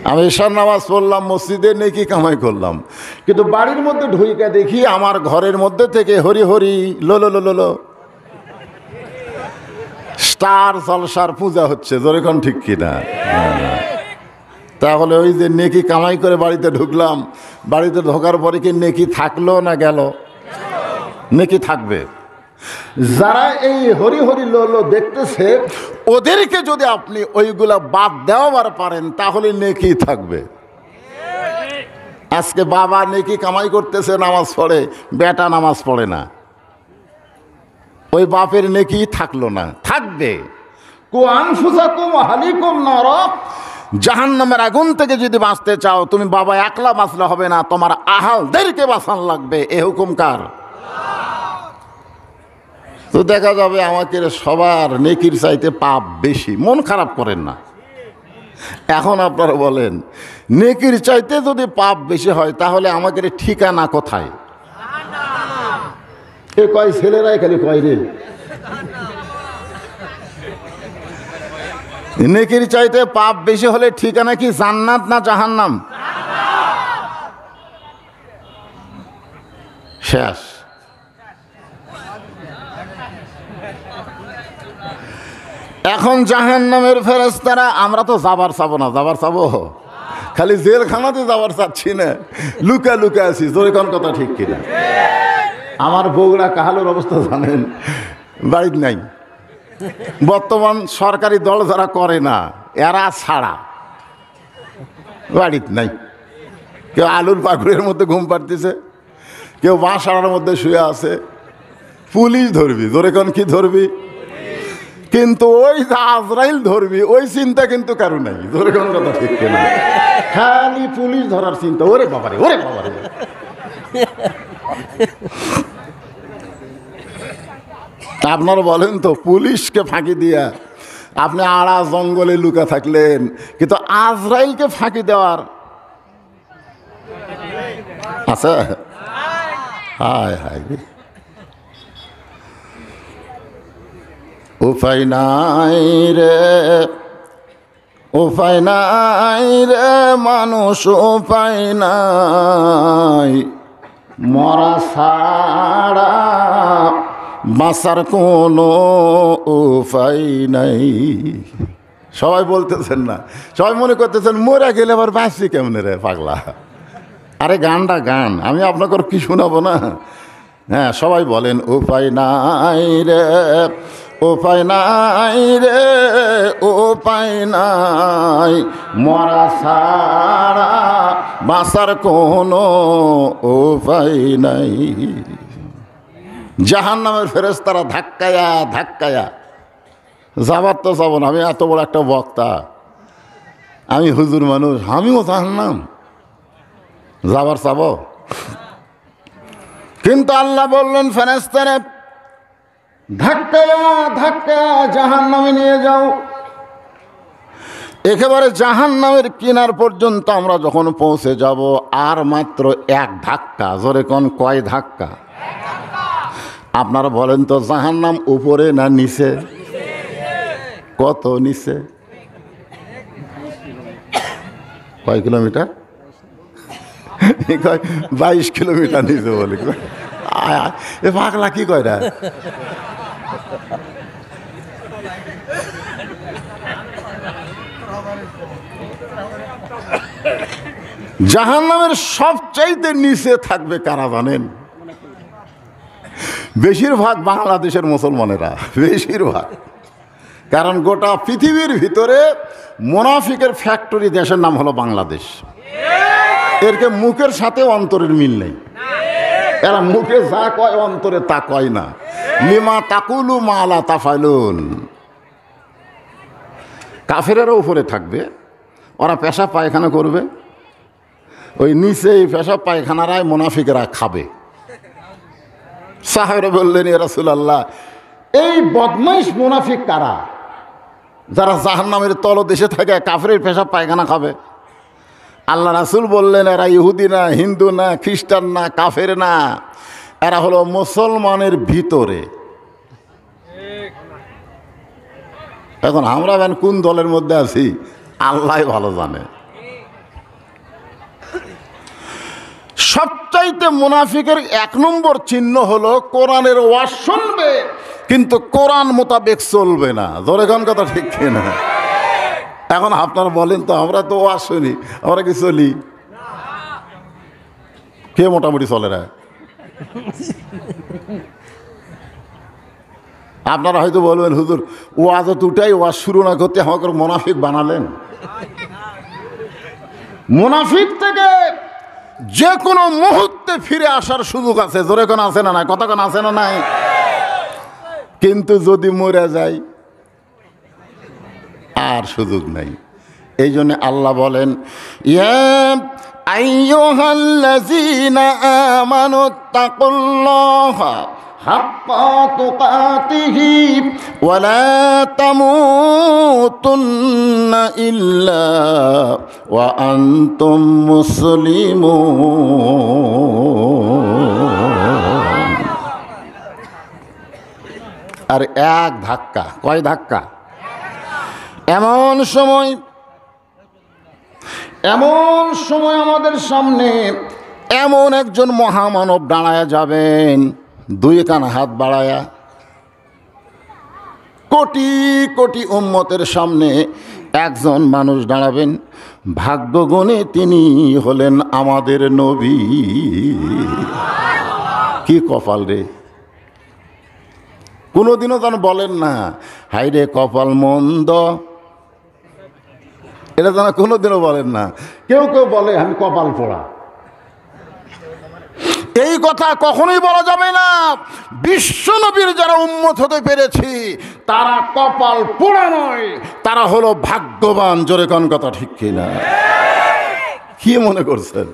আমি ঈশার নামাজ পড়লাম, মসজিদে নেকি কামাই করলাম, কিন্তু বাড়ির মধ্যে ঢুইকা দেখি আমার ঘরের মধ্যে থেকে হরি হরি লোলো লোলো স্টার জলসার পূজা হচ্ছে। জোরে কোন ঠিক কিনা? তাহলে ওই যে নেকি কামাই করে বাড়িতে ঢুকলাম, বাড়িতে ঢোকার পরে কি নেকি থাকলো না গেল? নেকি থাকবে। যারা এই হরি হরি লোলো দেখতেছে ওদেরকে যদি আপনি ওইগুলা বাদ দেওয়ার পারেন তাহলে নেকি থাকবে। আজকে বাবা নেকি কামাই করতেছে, নামাজ পড়ে, বেটা নামাজ পড়ে না, ওই বাপের নেকি থাকলো না, থাকবে। জাহান্নামের আগুন থেকে যদি বাঁচতে চাও তুমি বাবা একলা বাঁচলে হবে না, তোমার আহালদেরকে বাঁচান লাগবে। এ হুকুম কার? তো দেখা যাবে আমাকে সবার নেকির চাইতে পাপ বেশি। মন খারাপ করেন না। এখন আপনারা বলেন, নেকির চাইতে যদি পাপ বেশি হয় তাহলে আমাকে ঠিকানা কোথায়? এ কয় ছেলেরাই খালি কয় রে, নেকির চাইতে পাপ বেশি হলে ঠিকানা কি জান্নাত না জাহান্নাম? শেষ। এখন জাহান্নামের ফেরেশতারা, আমরা তো যাবার চাবো না, যাবার চাবো খালি জেলখানাতে যাবার চাচ্ছি না, লুকা লুকা আছি। জোরে কোন কথা ঠিক কিনা? আমার বউরা কাহালোর অবস্থা জানেন? বাড়িতে নাই। বর্তমান সরকারি দল যারা করে না এরা ছাড়া বাড়িতে নাই। কেউ আলুর পাকুড়ের মধ্যে ঘুম পাড়তেছে, কেউ বাঁশ আড়ার মধ্যে শুয়ে আছে। পুলিশ ধরবি, জোরে কোন কি ধরবি? কিন্তু ওই যে আজরাইল ধরবি ওই চিন্তা কিন্তু কারো নাই। জোরে কোন কথা ঠিক কিনা? খালি পুলিশ ধরার চিন্তা। ওরে বাবারে, ওরে বাবারে। আপনারা বলেন তো, পুলিশকে ফাঁকি দিয়া আপনি আড়া জঙ্গলে লুকা থাকলেন, কিন্তু আজরাইলকে ফাঁকি দেওয়ার আছে? হায় হায়, উপায় নাই রে, উপায় নাই রে মানুষ, উপায় নাই, মরা ছাড়া বাঁচার কোনো উপায় নাই। সবাই বলতেছেন না, সবাই মনে করতেছেন মরে গেলে আবার বাঁচি কেমনে রে পাগলা। আরে গানটা গান, আমি আপনাকে কি শোনাবো না? হ্যাঁ, সবাই বলেন উপায় নাই রে, উপায় নাই রে, উপায় নাই, মরা ছাড়া বাঁচার কোনো উপায় নাই। জাহান্নামের ফেরেশতারা ধাক্কায়া ধাক্কায়া, যাবার তো যাব না, আমি এত বড় একটা বক্তা, আমি হুজুর মানুষ, আমিও জাহান্নাম যাবার চাব। কিন্তু আল্লাহ বললেন ফেরেশতারা ধাক্কায়া ধাক্কায়া জাহান্নামে নিয়ে যাও। একেবারে জাহান্নামের কিনার পর্যন্ত আমরা যখন পৌঁছে যাব, আর মাত্র এক ধাক্কা। জোরে কোন কয় ধাক্কা? আপনারা বলেন তো, জাহান্নাম উপরে না নিচে? কত নিচে? কয় কিলোমিটার? 22 কিলোমিটার নিচে বলে। এ পাগলা কি কয় না? জাহান্নামের সবচাইতে নিচে থাকবে কারা জানেন? বেশিরভাগ বাংলাদেশের মুসলমানেরা, বেশিরভাগ। কারণ গোটা পৃথিবীর ভিতরে মুনাফিকের ফ্যাক্টরি দেশের নাম হলো বাংলাদেশ। এরকে মুখের সাথে অন্তরের মিল নেই। এরা মুখে যা কয় অন্তরে তা কয় না। লিমা তাকুলু মা লা তাফালুন। কাফেরেরও উপরে থাকবে, ওরা পেশাব পায়খানা করবে, ওই নিচে এই পেশাব পায়খানারাই মুনাফিকেরা খাবে। সাহাবারা বললেন, ইয়া রাসূলুল্লাহ, এই বদমাইশ মুনাফিক কারা যারা জাহান্নামের তলদেশে থাকে কাফেরের পেশাব পায়খানা খাবে? আল্লাহ রাসূল বললেন, এরা ইহুদি না, হিন্দু না, খ্রিস্টান না, কাফের না, এরা হলো মুসলমানের ভিতরে। এখন আমরা কোন দলের মধ্যে আছি আল্লাহ ভালো জানে। সবচাইতে মুনাফিকের এক নম্বর চিহ্ন হলো কোরআনের ওয়াজ শুনবে কিন্তু কোরআন মোতাবেক চলবে না। জোরে কোন কথা ঠিক কিনা? এখন আপনারা বলেন তো, আমরা তো ওয়াজ শুনি, আমরা কি চলি? কে মোটামুটি চলে না? আপনারা হয়তো বলবেন, হুজুর ওয়াজ দুটাই ওয়াজ শুরু না করতে আমাকে মুনাফিক বানালেন। মুনাফিক থেকে যে কোনো মুহূর্তে ফিরে আসার সুযোগ আছে। জোরে কোন আছে না নাই? কথা কোন আছে না নাই? কিন্তু যদি মরে যায় আর সুযোগ নাই। এই জন্য আল্লাহ বলেন, ইয়া আইয়ুহাল্লাযীনা আমানুত্তাকুল্লাহা হাক্কা তুকাতিহি ওয়া লা তামুতুন্না ইল্লা ওয়া আনতুম মুসলিমুন। আর এক ধাক্কা, কয় ধাক্কা? এমন সময় আমাদের সামনে এমন একজন মহামানব দাঁড়ায়া যাবেন, দুই কান হাত বাড়ায়া। কোটি কোটি উম্মতের সামনে একজন মানুষ দাঁড়াবেন, ভাগ্যগুণে তিনি হলেন আমাদের নবী। কি কপাল রে! কোনোদিনও যেন বলেন না হাই রে কপাল মন্দ, এটা যেন কোনোদিনও বলেন না। কেউ কেউ বলে আমি কপাল পোড়া। এই কথা কখনোই বলা যাবে না। বিশ্ব নবীর যারা উম্মত হতে পেরেছি তারা কপাল পোড়া নয়, তারা হলো ভাগ্যবান। জোরে কোন কথা ঠিক কিনা? কি মনে করছেন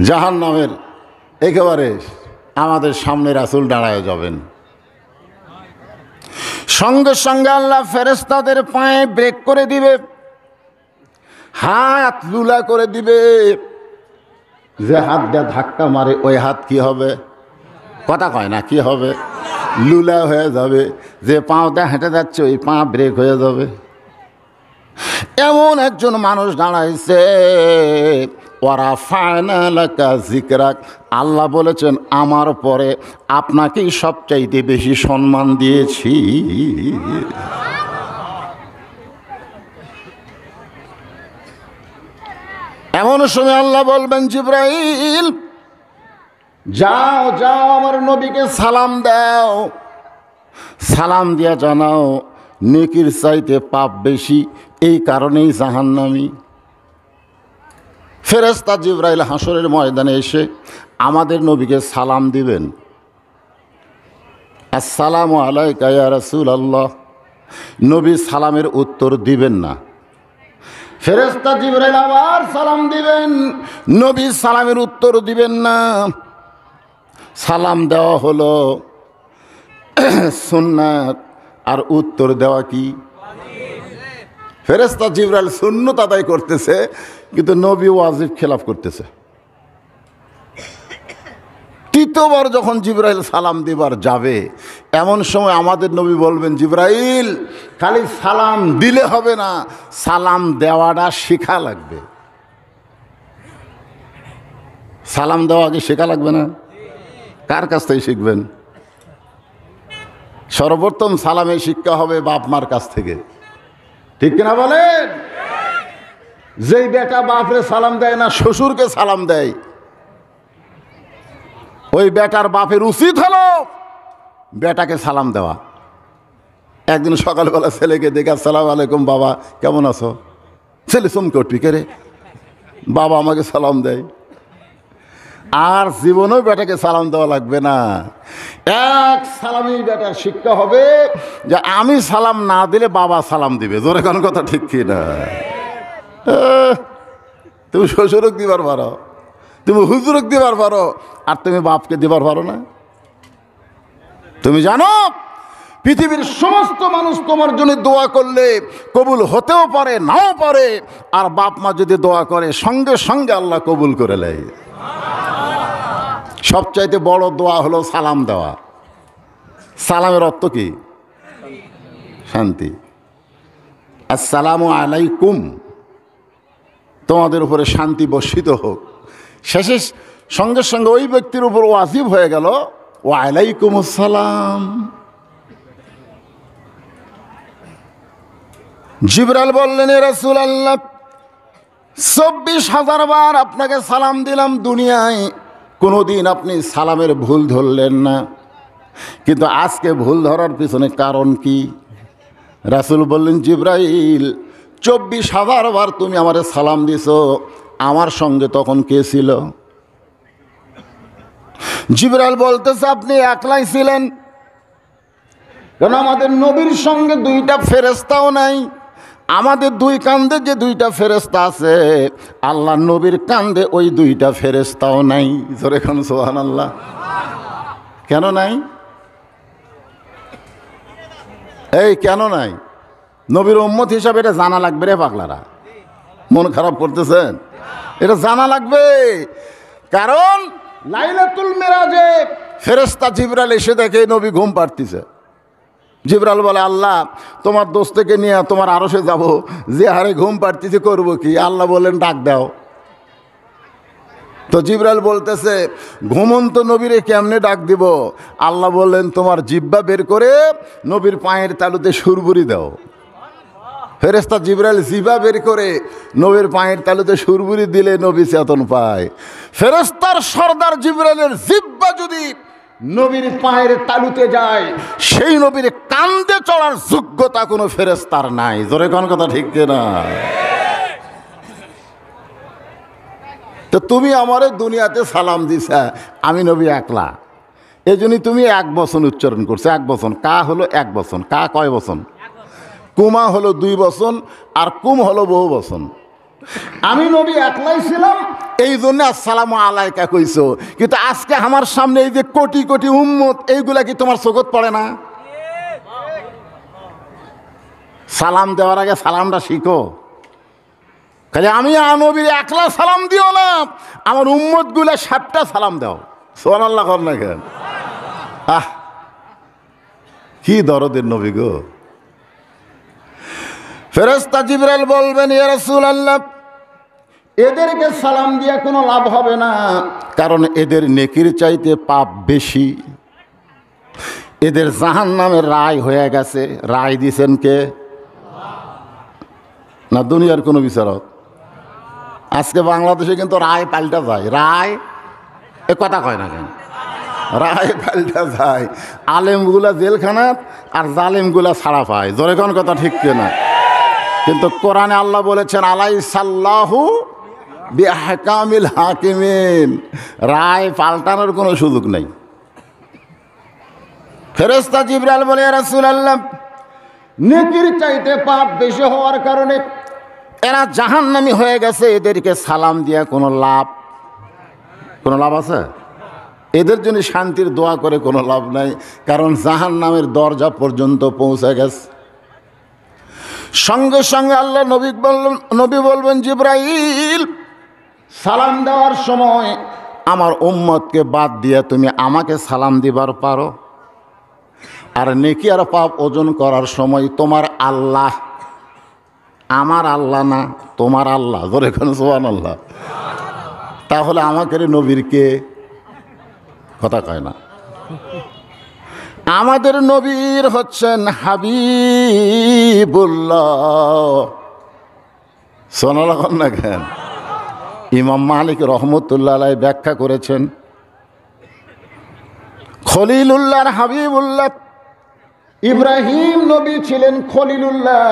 জাহান্নামের একেবারে আমাদের সামনে রাসূল দাঁড়ায় যাবেন, সঙ্গে সঙ্গে আল্লাহ ফেরেশতাদের পায়ে ব্রেক করে দিবে, হাত লুলা করে দিবে। যে হাত দিয়ে ধাক্কা মারে ওই হাত কি হবে? কথা কয় না, কি হবে? লুলা হয়ে যাবে। যে পাও দিয়ে হেঁটে যাচ্ছে ওই পা ব্রেক হয়ে যাবে। এমন একজন মানুষ দাঁড়াইছে, ওরা ফায়না লাকা যিকরাক, আল্লাহ বলেছেন আমার পরে আপনাকেই সবচাইতে বেশি সম্মান দিয়েছি। এমন সময় আল্লাহ বলবেন, জিবরাইল যাও যাও আমার নবীকে সালাম দাও, সালাম দিয়া জানাও নেকির চাইতে পাপ বেশি, এই কারণেই জাহান্নামী। ফেরেশতা জিবরাইল হাসরের ময়দানে এসে আমাদের নবীকে সালাম দিবেন, আসসালামু আলাইকা ইয়া রাসূলুল্লাহ। নবী সালামের উত্তর দিবেন না। ফেরেশতা জিবরাইল আবার সালাম দিবেন, নবী সালামের উত্তর দিবেন না। সালাম দেওয়া হলো সুন্নাত, আর উত্তর দেওয়া কি? ফেরেশতা জিবরাইল সুন্নত আদায় করতেছে কিন্তু নবী ওয়াজিব খেলাফ করতেছে। তৃতীয়বার যখন জিবরাইল সালাম দিবার যাবে, এমন সময় আমাদের নবী বলবেন, জিবরাইল খালি সালাম দিলে হবে না, সালাম দেওয়াটা শেখা লাগবে। সালাম দেওয়া কি শেখা লাগবে না? কার কাছ থেকে শিখবেন? সর্বপ্রথম সালামের শিক্ষা হবে বাপ মার কাছ থেকে, ঠিক কিনা বলেন? যেই বেটা বাপরে সালাম দেয় না, শ্বশুরকে সালাম দেয়, ওই বেটার বাপের উচিত হলো বেটাকে সালাম দেওয়া। একদিন সকালবেলা ছেলেকে দেখে আসসালামু আলাইকুম বাবা, কেমন আছো? ছেলে চমকে উঠবি, কে রে বাবা আমাকে সালাম দেয়। আর জীবনেও বেটাকে সালাম দেওয়া লাগবে না। এক সালামই বেটার শিক্ষা হবে যে আমি সালাম না দিলে বাবা সালাম দিবে। জোরে কোন কথা ঠিক কি না? তুমি শ্বশুরক দিবার পারো, তুমি হুজুরক দিবার পারো, আর তুমি বাপকে দিবার পারো না? তুমি জানো পৃথিবীর সমস্ত মানুষ তোমার জন্য দোয়া করলে কবুল হতেও পারে, নাও পারে, আর বাপ মা যদি দোয়া করে সঙ্গে সঙ্গে আল্লাহ কবুল করে নেয়। সবচাইতে বড় দোয়া হলো সালাম দেওয়া। সালামের অর্থ কি? শান্তি। আসসালামু আলাইকুম, তোমাদের উপরে শান্তি বর্ষিত হোক। শেষে সঙ্গে সঙ্গে ওই ব্যক্তির উপর ওয়াজিব হয়ে গেল ওয়ালাইকুম আসসালাম। জিবরাইল বললেন, এ রাসূলুল্লাহ, 24,000 বার আপনাকে সালাম দিলাম দুনিয়ায়, কোনোদিন আপনি সালামের ভুল ধরলেন না, কিন্তু আজকে ভুল ধরার পিছনে কারণ কি? রাসূল বললেন, জিবরাইল, 24,000 বার তুমি আমারে সালাম দিছো, আমার সঙ্গে তখন কে ছিল? জিবরাইল বলতেছে, আপনি একলাই ছিলেন, কারণ আমাদের নবীর সঙ্গে 2টা ফেরেশতাও নাই। আমাদের 2 কাঁধে যে 2টা ফেরেশতা আছে, আল্লাহ নবীর কাঁধে ওই 2টা ফেরেশতাও নাই। জোরে খান সুবহানাল্লাহ। কেন নাই? এই কেন নাই? নবীর উম্মত হিসাবে এটা জানা লাগবে রে পাগলারা। মন খারাপ করতেছেন? এটা জানা লাগবে, কারণ লাইলাতুল মিরাজে ফেরেশতা জিবরাইল এসে দেখে নবী ঘুম পাড়তেছে। জিবরাইল বলে, আল্লাহ, তোমার দোস্তকে নিয়ে তোমার আরশে যাব, যে হারে ঘুম পাড়তেছে করবো কি? আল্লাহ বললেন, ডাক দাও। তো জিবরাইল বলতেছে, ঘুমন্ত নবীরে কেমনে ডাক দিব? আল্লাহ বললেন, তোমার জিহ্বা বের করে নবীর পায়ের তালুতে সুরবুরি দাও। ফেরেশতা জিবরাইল জিহ্বা বের করে নবীর পায়ের তালুতে সুরবুরি দিলে নবী চেতন পায়। ফেরেশতার সর্দার জিবরাইলের জিহ্বা যদি নবীর পায়ের তালুতে যায়, সেই নবীর কান্দে চড়ার যোগ্যতা কোনো ফেরেশতার নাই। জোরে কোন কথা ঠিক না? তো তুমি আমারে দুনিয়াতে সালাম দিছা, আমি নবী একলা, এই জন্যই তুমি 1 বচন উচ্চারণ করছো। 1 বচন, কা হলো 1 বচন। কা কয় বচন? কুমা হলো 2 বচন, আর কুম হলো বহু বচন। আমি নবী একলাই ছিলাম, এই জন্য আসসালামু আলাইকা কইছো। কিন্তু আজকে আমার সামনে এই যে কোটি কোটি উম্মত, এইগুলা কি তোমার চোখত পড়ে না? সালাম দেওয়ার আগে সালামটা শিখো। খালি আমি নবীর একলা সালাম দিও না, আমার উম্মত গুলা 7টা সালাম দাও। সুবহানাল্লাহ কর না কেন? কি দরদের নবী গো। ফেরেশতা জিবরাইল বলবেন, ইয়া রাসূলুল্লাহ, এদেরকে সালাম দিয়ে কোনো লাভ হবে না, কারণ এদের নেকির চাইতে পাপ বেশি। এদের জাহান্নামের রায় হয়ে গেছে। রায় দিছেন কে? না দুনিয়ার কোনো বিচারক? আজকে বাংলাদেশে কিন্তু রায় পাল্টা যায়। রায় এ কথা কয় না কেন? রায় পাল্টা যায়। আলেমগুলা জেলখানাত আর জালেমগুলা ছাড়া পায়। জোরে কোন কথা ঠিক না? কিন্তু কোরআনে আল্লাহ বলেছেন, আলাইসাল্লাহু বিআহকামিল হাকিমিন, রায় পাল্টানোর কোনো সুযোগ নেই। ফেরেশতা জিবরাইল বলে, ইয়া রাসূলুল্লাহ, নেকির চাইতে পাপ বেশি হওয়ার কারণে এরা জাহান্নামী হয়ে গেছে, এদেরকে সালাম দিয়া কোনো লাভ আছে? এদের জন্য শান্তির দোয়া করে কোনো লাভ নাই, কারণ জাহান্নামের দরজা পর্যন্ত পৌঁছে গেছে। সঙ্গে সঙ্গে আল্লাহ নবী বলবেন, জিবরাইল, সালাম দেওয়ার সময় আমার উম্মতকে বাদ দিয়ে তুমি আমাকে সালাম দিবার পারো। আর নেকি আর পাপ ওজন করার সময় তোমার আল্লাহ, আমার আল্লাহ না, তোমার আল্লাহ। ধরে কোন সুবহানাল্লাহ। তাহলে আমাকে নবীর কে? কথা কয় না। আমাদের নবীর হচ্ছেন হাবিবুল্লাহ। সোনালা না কেন? ইমাম মালিক রহমতুল্লাহ আলাইহি ব্যাখ্যা করেছেন, খলিলুল্লাহর হাবিবুল্লাহ। ইব্রাহিম নবী ছিলেন খলিলুল্লাহ।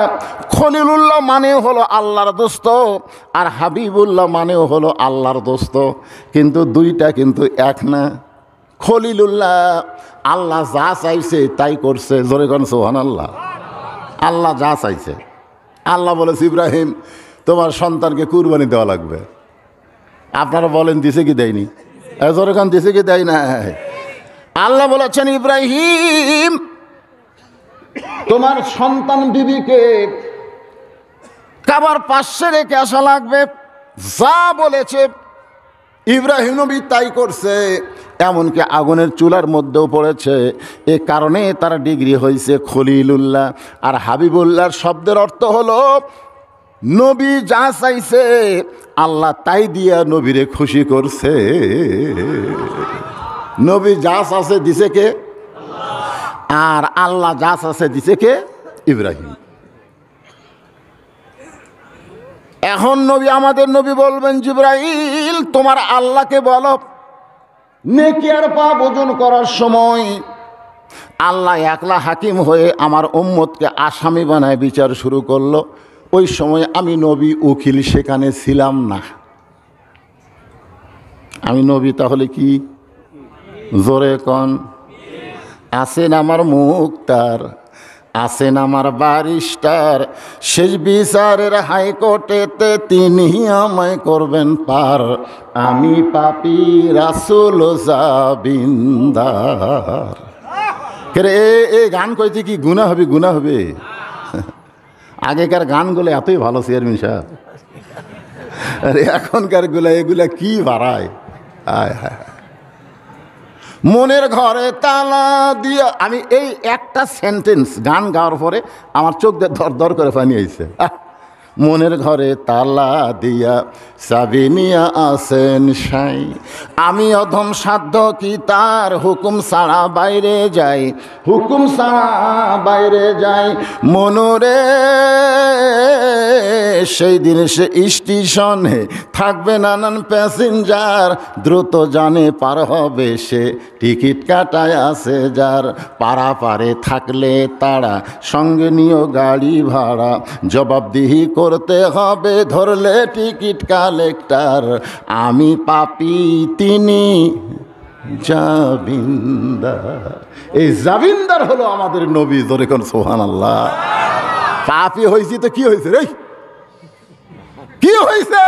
খলিলুল্লাহ মানে হলো আল্লাহর দোস্ত, আর হাবিবুল্লাহ মানেও হলো আল্লাহর দোস্ত, কিন্তু 2টা কিন্তু এক না। খলিলুল্লাহ আল্লাহ যা চাইছে তাই করছে। জোরে কোন সুবহানাল্লাহ। আল্লাহ যা চাইছে, আল্লাহ বলেছে, ইব্রাহিম, তোমার সন্তানকে কুরবানি দেওয়া লাগবে। আপনারা বলেন দিছে কি দেয়নি? জোরে কোন দিছে কি দেয় না? আল্লাহ বলেছেন, ইব্রাহিম, তোমার সন্তান বিবিকে কাবার পাশে রেখে আসা লাগবে। যা বলেছে ইব্রাহিম নবী তাই করছে, এমনকি আগুনের চুলার মধ্যেও পড়েছে। এ কারণে তার ডিগ্রি হয়েছে খলিলুল্লাহ। আর হাবিবুল্লাহর শব্দের অর্থ হলো নবী যা চাইছে আল্লাহ তাই দিয়া নবীরে খুশি করছে। নবী যা চাচ্ছে দিছে কে? আর আল্লাহ যা চাচ্ছে দিছে কে? ইব্রাহিম। এখন নবী, আমাদের নবী বলবেন, জিবরাইল তোমার আল্লাহকে বলো নেকি আর পাপ ওজন করার সময় আল্লাহ একলা হাকিম হয়ে আমার উম্মতকে আসামি বানায় বিচার শুরু করলো। ওই সময় আমি নবী উকিল সেখানে ছিলাম না। আমি নবী তাহলে কি? জোরে কন। আছেন আমার মুক্তার, আছেন আমার বারিস্টার, শেষ বিচারের হাইকোর্টেতে তিনি আমায় করবেন পার। আমি পাপী রাসূল জাবিন্দার। এ গান কইতে কি গুনাহ হবে? গুনাহ হবে? আগেকার গানগুলো এতই ভালো চেয়ারম্যান সাহেব, আর এখনকার গুলা এগুলা কি বাড়ায়। হায় হায়, মনের ঘরে তালা দিয়া। আমি এই একটা সেন্টেন্স গান গাওয়ার পরে আমার চোখ দিয়ে ধর ধর করে পানি আইছে। মনের ঘরে তালা দিয়া চাবি নিয়া আসেন সাই, আমি অধম সাধ্য কি তার হুকুম ছাড়া বাইরে যাই, হুকুম ছাড়া বাইরে যাই। মনরে সেই দিন সে স্টেশনে থাকবে নানান প্যাসেঞ্জার, দ্রুত জানে পার হবে সে টিকিট কাটায় আছে যার। পারাপারে থাকলে তারা সঙ্গে নিও গাড়ি ভাড়া, জবাবদিহি করতে হবে ধরলে টিকিট কালেক্টর। আমি পাপী তিনি জাবিন্দার। এই জাবিন্দার হলো আমাদের নবী। ধরে কোন সুবহানাল্লাহ। পাপী হয়েছি তো কি হয়েছে রে? কি হয়েছে?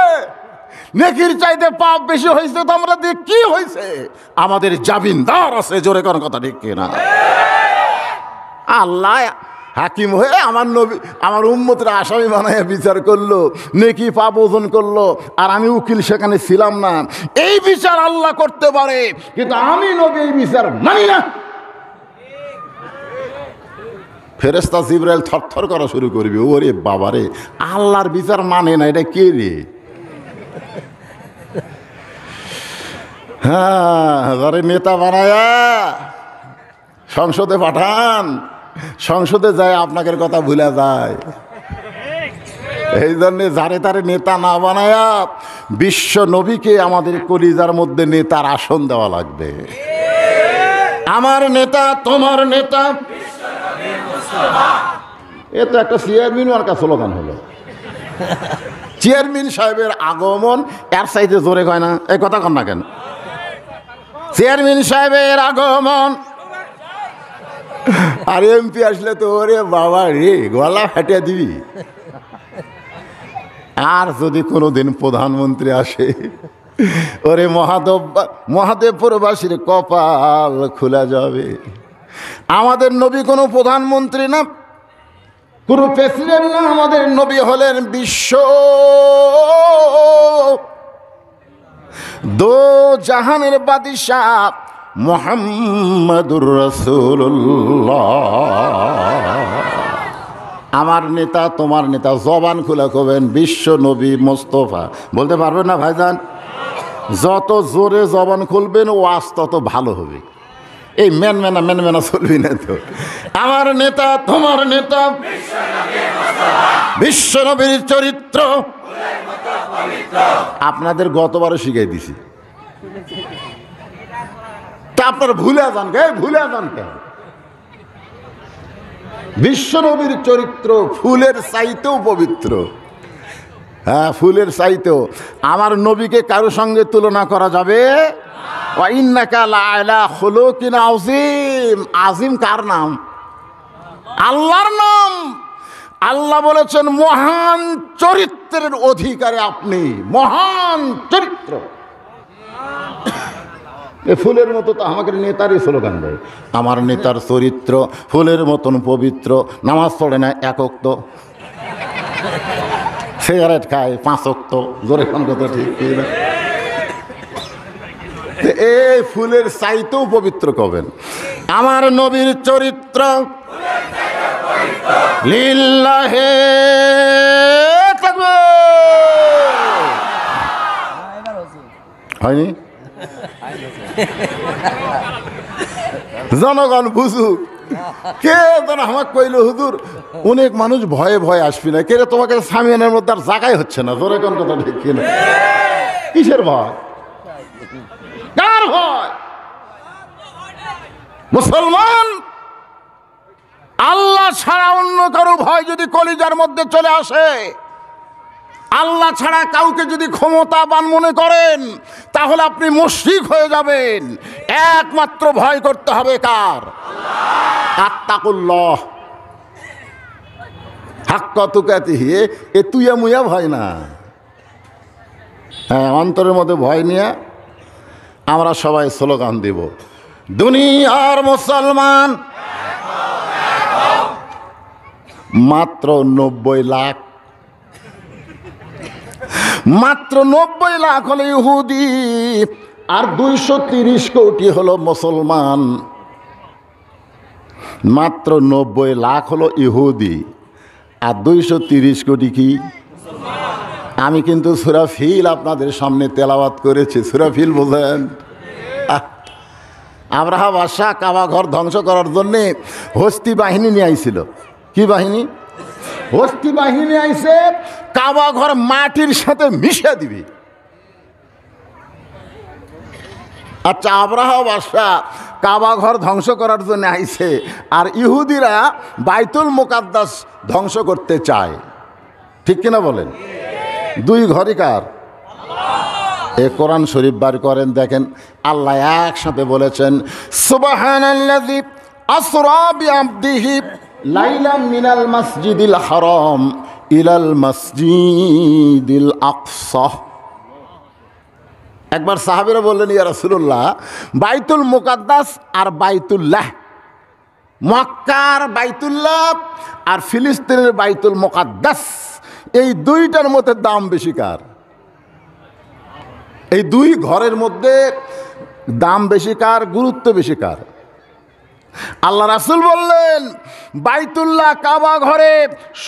নেকির চাইতে পাপ বেশি হয়েছে তো আমরা দিয়ে কি হয়েছে? আমাদের জাবিন্দার আছে। জোরে কোন কথা ঠিক কিনা? আল্লাহ হাকিম হয়ে আমার নবী, আমার উম্মতের আসামি বানায় বিচার করলো, নেকি পাপ ওজন করলো, আর আমি উকিল সেখানে ছিলাম না। এই বিচার আল্লাহ করতে পারে, কিন্তু আমি নবী এই বিচার মানি না। ফেরেশতা জিবরাইল থরথর করা শুরু করবে, ওরে বাবারে, আল্লাহর বিচার মানে না, এটা কে রে? হ্যাঁ, যারে নেতা বানায়া সংসদে পাঠান, সংসদে যায় আপনাদের কথা ভুলে যায়। এই জন্যে যারে তারে নেতা না বানায়া বিশ্ব নবীকে আমাদের কলিজার মধ্যে নেতার আসন দেওয়া লাগবে। আমার নেতা, তোমার নেতা, এ তো একটা চেয়ারম্যান মার্কা স্লোগান হলো। চেয়ারম্যান সাহেবের আগমন এর সাইডে জোরে কয় না? এই কথা কন না কেন? চেয়ারম্যান সাহেবের আগমন। আর এমপি আসলে তো ওরে বাবা রে, গলা ফাটিয়ে দিবি। আর যদি কোনোদিন প্রধানমন্ত্রী আসে, ওরে মহাদেবপুরবাসীর কপাল খোলা যাবে। আমাদের নবী কোনো প্রধানমন্ত্রী না, কোনো প্রেসিডেন্ট না, আমাদের নবী হলেন বিশ্ব দো জাহানের বাদশাহ মুহাম্মাদুর রাসূলুল্লাহ। আমার নেতা, তোমার নেতা, জবান খুলে কবেন বিশ্ব নবী মোস্তফা। বলতে পারবেন না ভাইজান? যত জোরে জবান খুলবেন ওয়াজ তত ভালো হবে। এই মেনমেনা চলবি না তো। আমার নেতা, তোমার নেতা, বিশ্ব নবীর চরিত্র আপনাদের গতবারও শিখাই দিছি, তা আপনার ভুলে যান কে? ভুলে যান কেন? বিশ্ব নবীর চরিত্র ফুলের চাইতেও পবিত্র। হ্যাঁ, ফুলের চাইতেও। আমার নবীকে কারো সঙ্গে তুলনা করা যাবে? ইন্নাকা লাআলা খুলুকিন আযীম। আযীম কার নাম? আল্লাহর নাম। আল্লাহ বলেছেন মহান চরিত্রের অধিকারী আপনি, মহান চরিত্র। এ ফুলের মতো তো আমাকে নেতারই স্লোগান দেয়। আমার নেতার চরিত্র ফুলের মতন পবিত্র। নামাজ পড়ে না এক ওয়াক্ত, সিগারেট খায় 5 ওয়াক্ত। জোরে কোন কথা ঠিক না? এই ফুলের চাইতেও পবিত্র কবেন। আমার নবীর চরিত্র লিল্লাহে তাকবীর। হয়নি? জনগণ বুঝুক। কে যেন আমাকে কইল, হুজুর অনেক মানুষ ভয়ে ভয়ে আসবি না। কে রে, তোমাকে সামিয়ানের মধ্যে আর জায়গায় হচ্ছে না। জোরে কোন কথা ঠিক কিনা? কিসের ভয়? কার ভয়? মুসলমান, আল্লাহ ছাড়া অন্য কারো ভয় যদি কলিজার মধ্যে চলে আসে, আল্লাহ ছাড়া কাউকে যদি ক্ষমতাবান মনে করেন, তাহলে আপনি মুশরিক হয়ে যাবেন। একমাত্র ভয় করতে হবে কার? আত্তাকুল্লাহ হাক্কা তুকাতিহি। এ তুইয়া মুয়া ভয় না। হ্যাঁ, অন্তরের মধ্যে ভয় নিয়ে আমরা সবাই স্লোগান দিব, দুনিয়ার মুসলমান মাত্র 90 লাখ। মাত্র 90 লাখ হলো ইহুদি, আর 230 কোটি হলো মুসলমান। মাত্র 90 লাখ হলো ইহুদি, আর 230 কোটি কি? আমি কিন্তু সূরা ফিল আপনাদের সামনে তেলাওয়াত করেছি। সূরা ফিল বোঝেন? আব্রাহা বাদশাহ কাবা ঘর ধ্বংস করার জন্যে হস্তি বাহিনী নিয়ে আইছিল। কি বাহিনী? হস্তি বাহিনী আইছে কাবা ঘর মাটির সাথে মিশে দিবি। আচ্ছা, আব্রাহা বাদশাহ কাবা ঘর ধ্বংস করার জন্য আইছে, আর ইহুদিরা বাইতুল মুকাদ্দাস ধ্বংস করতে চায়। ঠিক কিনা বলেন? দুই ঘরই কার? এ কোরআন শরীফ বার করেন, দেখেন আল্লাহ একসাথে বলেছেন, সুবহানাল্লাযী আসরা বিআবদিহি লাইলাম মিনাল মাসজিদিল হারাম ইলাল মাসজিদিল আকসা। একবার সাহাবীরা বললেন, ইয়া রাসূলুল্লাহ, বাইতুল মুকাদ্দাস আর বাইতুল্লাহ, মক্কার বাইতুল্লাহ আর ফিলিস্তিনের বাইতুল মুকাদ্দাস, এই দুইটার মধ্যে দাম বেশি কার? এই দুই ঘরের মধ্যে দাম বেশি কার? গুরুত্ব বেশি কার? আল্লাহ রাসূল বললেন, বাইতুল্লাহ কাবা ঘরে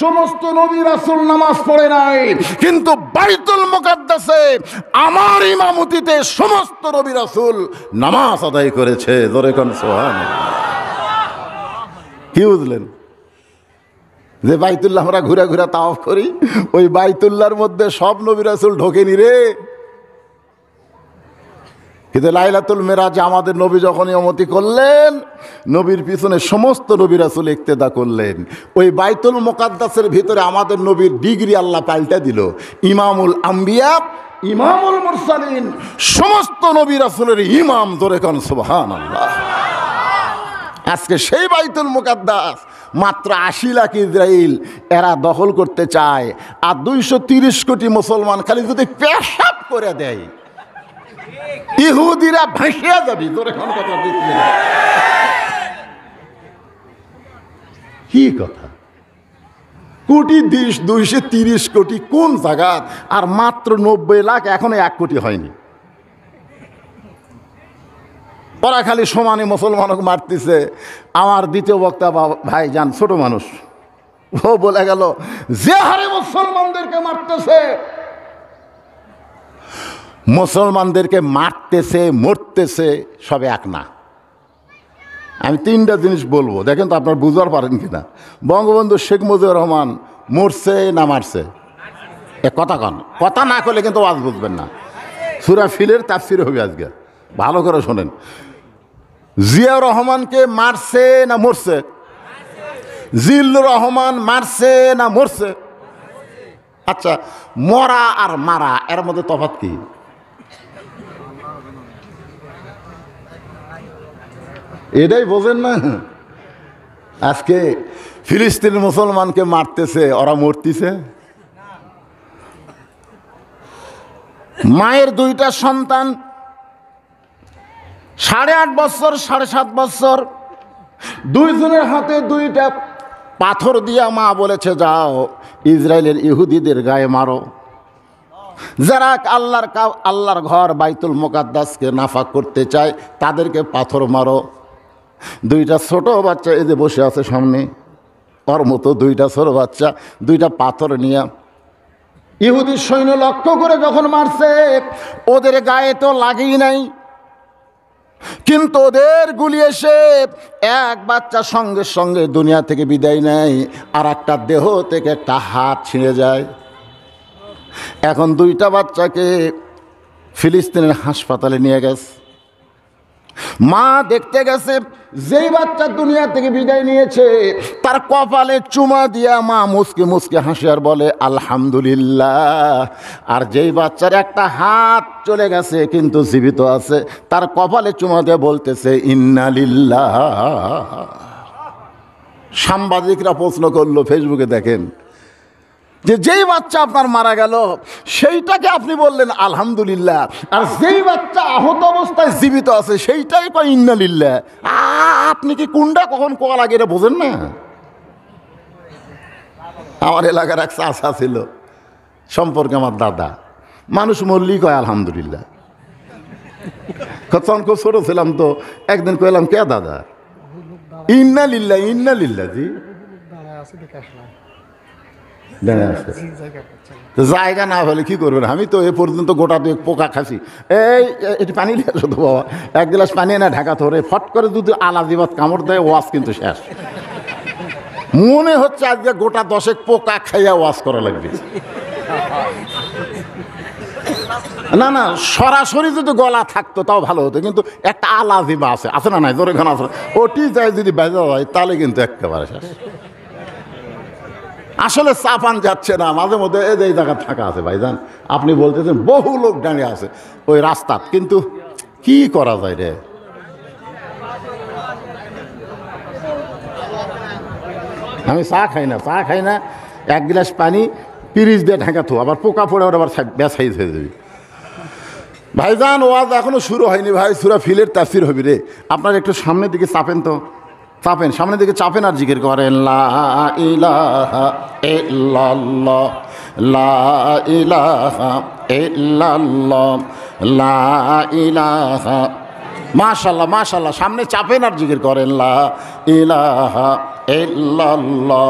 সমস্ত নবী রাসূল নামাজ পড়ে নাই, কিন্তু বাইতুল মুকাদ্দাসে আমার ইমামতিতে সমস্ত নবী রাসূল নামাজ আদায় করেছে। জোরে কোন সুবহানাল্লাহ। কি বুঝলেন? যে বাইতুল্লাহ আমরা ঘুরে ঘুরে তাওয়াফ করি, ওই বাইতুল্লাহর মধ্যে সব নবী রাসূল ঢোকেনি রে। কিন্তু লাইলাতুল মেরাজ আমাদের নবী যখন ইমামতি করলেন, নবীর পিছনে সমস্ত নবী রাসূল ইক্তেদা করলেন। ওই বাইতুল মুকাদ্দাসের ভিতরে আমাদের নবীর ডিগ্রি আল্লাহ পাল্টা দিল, ইমামুল আম্বিয়া, ইমামুল মুরসালিন, সমস্ত নবী রাসূলের ইমাম। জোরে কোন সুবহানাল্লাহ। আজকে সেই বাইতুল মুকাদ্দাস মাত্র 80 লাখ ইসরায়েল এরা দখল করতে চায়, আর 230 কোটি মুসলমান খালি যদি পেশাব করে দেয়, ইহুদিরা ভাসিয়া যাবি। তোর এখন কথা বুঝলি? কি কথা? কোটি 230 কোটি কোন জায়গা? আর মাত্র 90 লাখ, এখনো 1 কোটি হয়নি। ওরা খালি সমানে মুসলমানকে মারতেছে। আমার দ্বিতীয় বক্তা ভাই যান, ছোট মানুষ, ও বলে গেল, যে হারে মুসলমানদেরকে মারতেছে, মুসলমানদেরকে মারতেছে মরতেছে সব এক না। আমি 3টা জিনিস বলবো, দেখেন তো আপনার বুঝতে পারেন কিনা। বঙ্গবন্ধু শেখ মুজিবুর রহমান মরছে না মারছে? এ কথা কন, কথা না করলে কিন্তু আজ বুঝবেন না। সূরা ফিলের তাফসীর হবে আজকে, ভালো করে শোনেন। জিয়াউর রহমানকে মারছে না মরছে? জিল্লুর রহমান মারছে না মরছে? আচ্ছা, মরা আর মারা এর মধ্যে তফাৎ কি? এটাই বোঝেন না। আজকে ফিলিস্তিন মুসলমানকে মারতেছে, ওরা মরতেছে। মায়ের 2টা সন্তান, 8.5 বছর 7.5 বছর, 2 জনের হাতে 2টা পাথর দিয়া মা বলেছে, যাও ইসরায়েলের ইহুদিদের গায়ে মারো। যারা আল্লাহর ঘর বাইতুল মুকাদ্দাসকে নাফাক করতে চায় তাদেরকে পাথর মারো। 2টা ছোট বাচ্চা এই যে বসে আছে সামনে, ওর মতো 2টা ছোট বাচ্চা 2টা পাথর নিয়ে ইহুদি সৈন্য লক্ষ্য করে যখন মারছে, ওদের গায়ে তো লাগেই নাই, কিন্তু ওদের গুলি এসে এক বাচ্চা সঙ্গে সঙ্গে দুনিয়া থেকে বিদায় নেয়, আর একটা দেহ থেকে একটা হাত ছিঁড়ে যায়। এখন দুইটা বাচ্চাকে ফিলিস্তিনের হাসপাতালে নিয়ে গেছে। মা দেখতে গেছে, যেই বাচ্চা দুনিয়া থেকে বিদায় নিয়েছে তার কপালে চুমা দিয়া মা মুসকে মুসকে হাসি আর বলে আলহামদুলিল্লাহ। আর যেই বাচ্চার একটা হাত চলে গেছে কিন্তু জীবিত আছে, তার কপালে চুমা দিয়ে বলতেছে ইন্না লিল্লাহ। সাংবাদিকরা প্রশ্ন করলো, ফেসবুকে দেখেন, যে যেই বাচ্চা আপনার মারা গেল সেইটাকে আপনি বললেন আলহামদুলিল্লাহ, আর যেই বাচ্চা আহত অবস্থায় জীবিত আছে সেইটাই কয় ইন্না লিল্লাহ। আপনি কি কোনটা কখন কোয়া লাগে এটা বোঝেন না? আমার এলাকার এক চাচা ছিল, সম্পর্কে আমার দাদা, মানুষ মরলেই কয় আলহামদুলিল্লাহ। তখন খুব ছোট ছিলাম তো, একদিন কইলাম কে দাদা, ইন্না লিল্লাহ ইন্না লিল্লাহ জি জায়গা না হলে কি করবেন? আমি তো এ পর্যন্ত গোটা দুই পোকা খাসি। এই এটি পানি নিয়ে আসো তো বাবা, এক গ্লাস পানি না ঢাকা ধরে ফট করে যদি আলাদিবাদ কামড় দেয়, ওয়াজ কিন্তু শেষ। মনে হচ্ছে আজকে গোটা 10 পোকা খাইয়া ওয়াজ করা লাগবে। না না, সরাসরি যদি গলা থাকতো তাও ভালো হতো, কিন্তু একটা আলাদিবা আছে না নাই, জোরে খান আছে, ওটি যায় যদি বেজা হয় তাহলে কিন্তু একেবারে শেষ। আসলে চাপান যাচ্ছে না, মাঝে মধ্যে এই জায়গা থাকা আছে ভাইজান, আপনি বলতেছেন বহু লোক দাঁড়িয়ে আছে ওই রাস্তাত, কিন্তু কি করা যায় রে? আমি চা খাই না, এক গ্লাস পানি পিরিচ দিয়ে ঢাকা থো, আবার পোকা পড়ে ওর আবার বেসাইজ হয়ে যাবে। ভাইজান ওয়াজ এখনো শুরু হয়নি ভাই, সূরা ফিলের তাফসীর হবে রে। আপনার একটু সামনের দিকে চাপেন তো, চাপেন, সামনের দিকে চাপেন আর জিকির করেন লা ইলাহা ইল্লাল্লাহ লা ইলাহা ইল্লাল্লাহ লা ইলাহা। মাশাআল্লাহ মাশাআল্লাহ, সামনে চাপেন আর জিকির করেন লা ইলাহা ইল্লাল্লাহ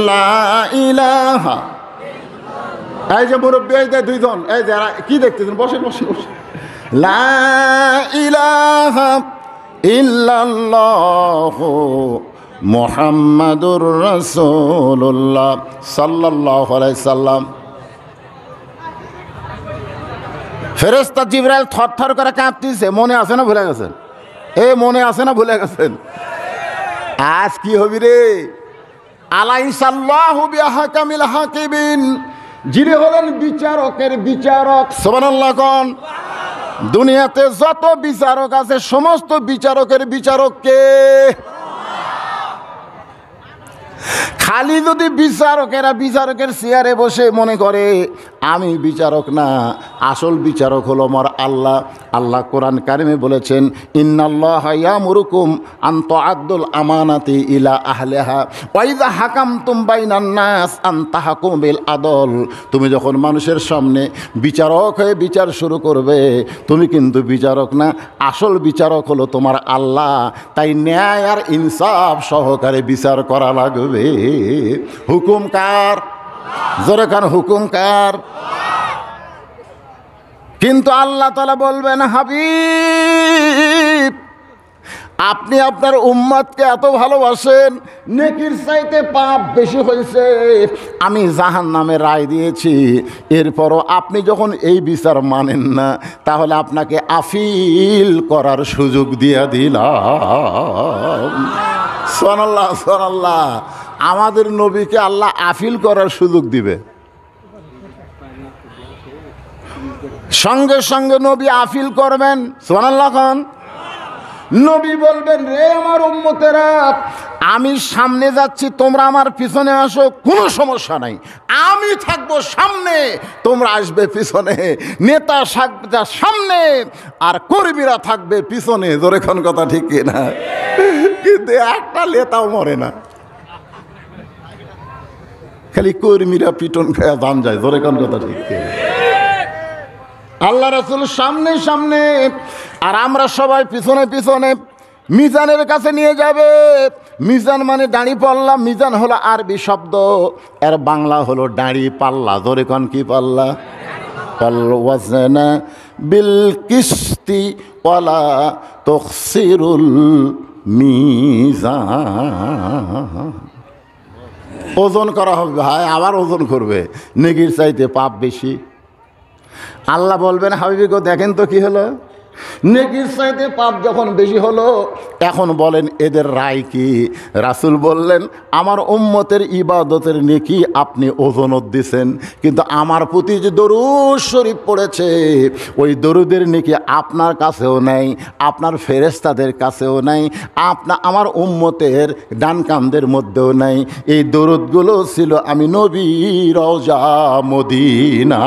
লা ইলাহা। এই যে মুরব্বী, এই যে দুইজন, এই যে কি দেখতেছেন, বসে বসে বসে। লা ইলাহা ইল্লাল্লাহু মুহাম্মাদুর রাসূলুল্লাহ সাল্লাল্লাহু আলাইহি সাল্লাম। ফেরেশতা জিবরাইল থরথর করে কাঁপতেছে, মনে আছে না ভুলে গেছেন? মনে আছে না ভুলে গেছেন? আজ কি হবি রে? আলাইসাল্লাহু বিআহকামিল হাকিমিন, যিনি হলেন বিচারকের বিচারক। সুবহানাল্লাহ কোন? দুনিয়াতে যত বিচারক আছে সমস্ত বিচারকের বিচারক কে? খালি যদি বিচারকেরা বিচারকের চেয়ারে বসে মনে করে আমি বিচারক না, আসল বিচারক হলো আমার আল্লাহ। আল্লাহ কোরআন কারিমে বলেছেন ইন্নাল্লাহা ইয়ামুরুকুম আন তুআদ্দুল আমানাতি ইলা আহলিহা ওয়া ইযা হাকামতুম বাইনান নাস আন তাহকুমু বিল আদল। তুমি যখন মানুষের সামনে বিচারক হয়ে বিচার শুরু করবে, তুমি কিন্তু বিচারক না, আসল বিচারক হলো তোমার আল্লাহ। তাই ন্যায় আর ইনসাফ সহকারে বিচার করা লাগবে। হুকুম কার? জোরে কান, হুকুম কার? কিন্তু আল্লাহ তাআলা বলবেন হাবিব, আপনি আপনার উম্মতকে এত ভালোবাসেন, নেকির চাইতে পাপ বেশি হয়েছে, আমি জাহান্নামে রায় দিয়েছি, এরপরও আপনি যখন এই বিচার মানেন না, তাহলে আপনাকে আপিল করার সুযোগ দিয়ে দিলাম। সুবহানাল্লাহ সুবহানাল্লাহ। আমাদের নবীকে আল্লাহ আপিল করার সুযোগ দিবে। সঙ্গে সঙ্গে নবী আপিল করবেন। সুবহানাল্লাহ খান। নবী বলবেন রে আমার উম্মতেরা, আমি সামনে যাচ্ছি, তোমরা আমার পিছনে আসো, কোনো সমস্যা নাই, আমি থাকবো সামনে, তোমরা আসবে পিছনে। নেতা থাকবে সামনে আর কর্মীরা থাকবে পিছনে। জোরে কোন কথা ঠিক না? কিন্তু একটা নেতাও মরে না, খালি কর্মীরা পিটন খায়া দাম যায়। জোরে কোন কথা ঠিক? আল্লাহ রাসূল সামনে সামনে আর আমরা সবাই পিছনে পিছনে। মিজানের কাছে নিয়ে যাবে। মিজান মানে দাঁড়ি পাল্লা, মিজান হলো আরবি শব্দ, এর বাংলা হলো দাঁড়ি পাল্লা। জোরে কোন কি পাল্লা? ওয়াল ওয়াজনা বিল কিসতি ওয়ালা তুখসিরুল মিজান। ওজন করা হবে ভাই, আবার ওজন করবে, নেকির চাইতে পাপ বেশি। আল্লাহ বলবেন হাবিবি গো দেখেন তো কি হলো, নেকির চাইতে পাপ যখন বেশি হলো, এখন বলেন এদের রায় কি? রাসূল বললেন আমার উম্মতের ইবাদতের নেকি আপনি ওজনত দিছেন, কিন্তু আমার প্রতি যে দরুদ শরীফ পড়েছে ওই দরুদের নেকি আপনার কাছেও নাই, আপনার ফেরেশতাদের কাছেও নাই, আমার উম্মতের ডান কামদের মধ্যেও নাই। এই দরুদগুলো ছিল আমি নবী রওজা মদিনা।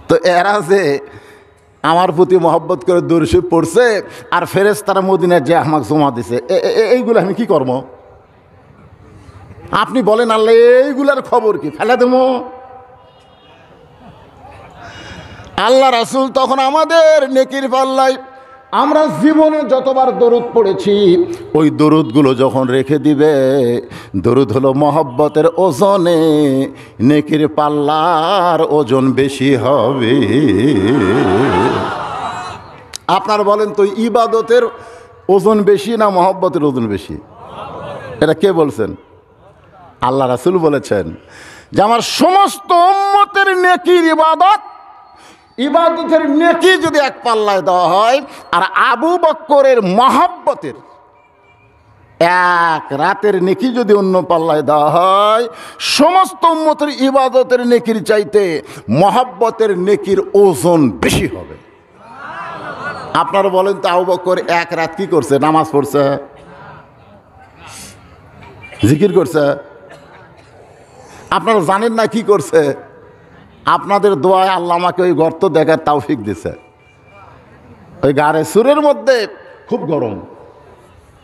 তো এরা যে আমার প্রতি মহব্বত করে দরুদ শরীফ পড়ছে আর ফেরেশতারা মদিনায় যে আমাকে জমা দিছে, এইগুলো আমি কি করব? আপনি বলেন আল্লাহ এইগুলার খবর কি, ফেলে দেবো? আল্লাহ রাসূল তখন আমাদের নেকির পাল্লায় আমরা জীবনে যতবার দরুদ পড়েছি ওই দরুদগুলো যখন রেখে দিবে, দরুদ হলো মহব্বতের ওজনে নেকির পাল্লার ওজন বেশি হবে। আপনার বলেন তো ইবাদতের ওজন বেশি না মহব্বতের ওজন বেশি? এটা কে বলছেন? আল্লাহ রাসূল বলেছেন যে আমার সমস্ত উম্মতের নেকির ইবাদতের নেকি যদি এক পাল্লায় দেওয়া হয় আর আবু বকরের মহব্বতের এক রাতের নেকি যদি অন্য পাল্লায় দেওয়া হয়, সমস্ত উম্মতের ইবাদতের নেকির চাইতে মহব্বতের নেকির ওজন বেশি হবে। আপনারা বলেন তো আবু বকর এক রাত কি করছে? নামাজ পড়ছে, জিকির করছে। আপনারা জানেন না কি করছে? আপনাদের দোয়ায় আল্লাহ আমাকে ওই গর্ত দেখার তৌফিক দিছে। ওই গাড়ে সুরের মধ্যে খুব গরম,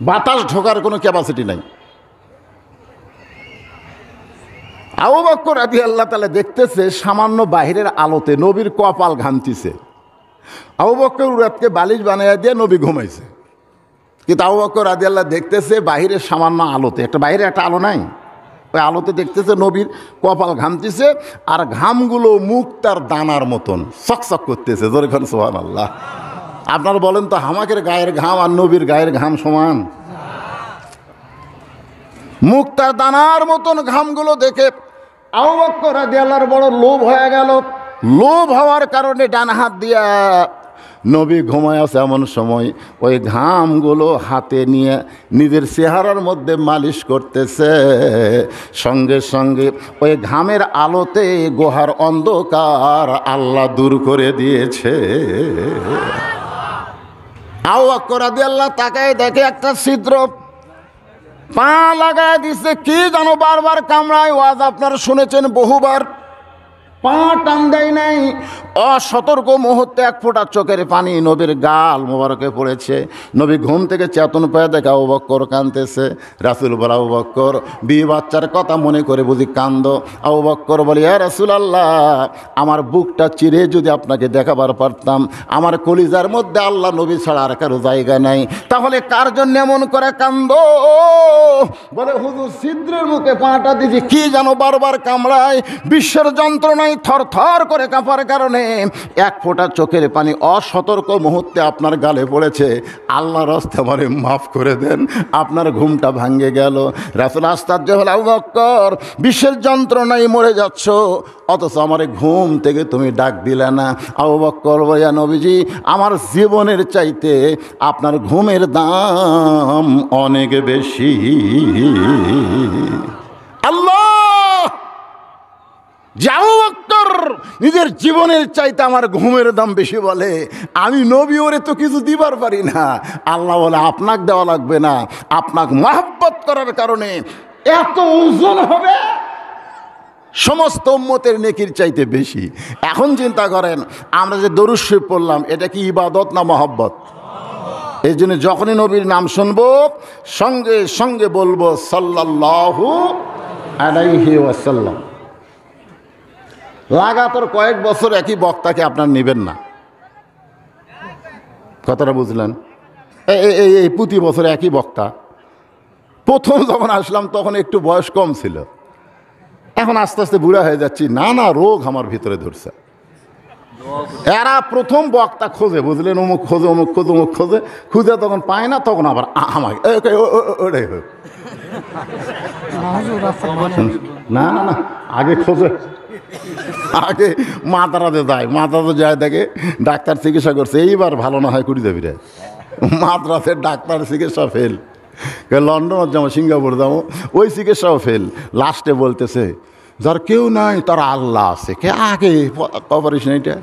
বাতাস ঢোকার কোনো ক্যাপাসিটি নাই। আবু বকর রাদিয়াল্লাহু তাআলা দেখতেছে সামান্য বাহিরের আলোতে নবীর কপাল ঘামতিছে। আবু বকর রাতকে বালিশ বানাইয়া দিয়ে নবী ঘুমাইছে, কিন্তু আবু বকর রাদিয়াল্লাহু দেখতেছে বাহিরের সামান্য আলোতে, বাইরে একটা আলো নাই, ওই আলোতে দেখতেছে নবীর কপাল ঘামতেছে আর ঘামগুলো মুক্তার দানার মতন চকচক করতেছে। জোরে খান সুবহানাল্লাহ। আপনারা বলেন তো হামাকের গায়ের ঘাম আর নবীর গায়ের ঘাম সমান? মুক্তার দানার মতন ঘামগুলো দেখে আবু বকর রাদিয়াল্লাহু বড় লোভ হয়ে গেল। লোভ হওয়ার কারণে ডান হাত দিয়া নবী ঘুমায় আছে এমন সময় ওই ঘামগুলো হাতে নিয়ে নিজের চেহারার মধ্যে মালিশ করতেছে। সঙ্গে সঙ্গে ওই ঘামের আলোতে গুহার অন্ধকার আল্লাহ দূর করে দিয়েছে। আবু বকর রাদিয়াল্লাহু তাকায় দেখে একটা ছিদ্র, পা লাগায় দিছে, কি যেন বারবার কামড়ায়। ওয়াজ আপনারা শুনেছেন বহুবার। পা টান দেয় নাই, অসতর্ক মুহূর্তে এক ফোঁটা চোখের পানি নবীর গাল মোবারকে পড়েছে। নবী ঘুম থেকে চেতন পেয়ে দেখে আবু বকর কাঁদতেছে। রাসূল বলে আবু বকর বিয়ে বাচ্চার কথা মনে করে বুঝি কান্দ? আবু বকর বলে ইয়া রাসূলুল্লাহ আমার বুকটা চিরে যদি আপনাকে দেখাবার পারতাম, আমার কলিজার মধ্যে আল্লাহ নবী ছাড়া আর কারো জায়গা নাই, তাহলে কার জন্য এমন করে কান্দ? বলে হুজুর ছিদ্রের মুখে পাটা দিছি, কি যেন বারবার কামড়ায়, বিশ্বের যন্ত্রণায় থর থর করে কাঁপার কারণে এক ফোঁটা চোখের পানি অসতর্ক মুহূর্তে আপনার গালে পড়েছে, আল্লাহর রাস্তে আমারে মাফ করে দেন, আপনার ঘুমটা ভাঙ্গে গেল। রাসূল আশ্চর্য হল, আবু বকর বিশ্বের যন্ত্রণায় মরে যাচ্ছ অথচ আমার ঘুম থেকে তুমি ডাক দিলে না। আবু বকর বলিয়া নবীজি আমার জীবনের চাইতে আপনার ঘুমের দাম অনেক বেশি। আল্লাহ আবু বকর নিজের জীবনের চাইতে আমার ঘুমের দাম বেশি বলে, আমি নবী ওরে তো কিছু দিবার পারি না। আল্লাহ বলে আপনাকে দেওয়া লাগবে না, আপনাকে মহব্বত করার কারণে এত ওজন হবে সমস্ত উম্মতের নেকির চাইতে বেশি। এখন চিন্তা করেন আমরা যে দরুদ শরীফ পড়লাম এটা কি ইবাদত না মহব্বত? এই জন্য যখনই নবীর নাম শুনবো সঙ্গে সঙ্গে বলবো সাল্লাল্লাহু আলাইহি ওয়াসাল্লাম। লাগাতার কয়েক বছর একই বক্তাকে আপনার নেবেন না। কথাটা বুঝলেন? এই প্রতি বছর একই বক্তা। প্রথম যখন আসলাম তখন একটু বয়স কম ছিল, এখন আস্তে আস্তে বুড়া হয়ে যাচ্ছি, নানা রোগ আমার ভিতরে ধরছে। এরা প্রথম বক্তা খোঁজে, বুঝলেন, অমুক খোঁজে, অমুক খোঁজে, অমুক খোঁজে, খুঁজে তখন পায় না, তখন আবার আমাকে ওটাই হোক। না না না, আগে খোঁজে, আগে মাতারাতে যায়, মাতারাতে যায় দেখে ডাক্তার চিকিৎসা করছে, এইবার ভালো না হয় কুড়ি যাবি রে। মাদ্রাসের ডাক্তার চিকিৎসা ফেল, লন্ডনের যাবো, সিঙ্গাপুর যাবো, ওই চিকিৎসাও ফেল। লাস্টে বলতেছে যার কেউ নাই তার আল্লাহ আছে। কে আগে অপারেশন এইটা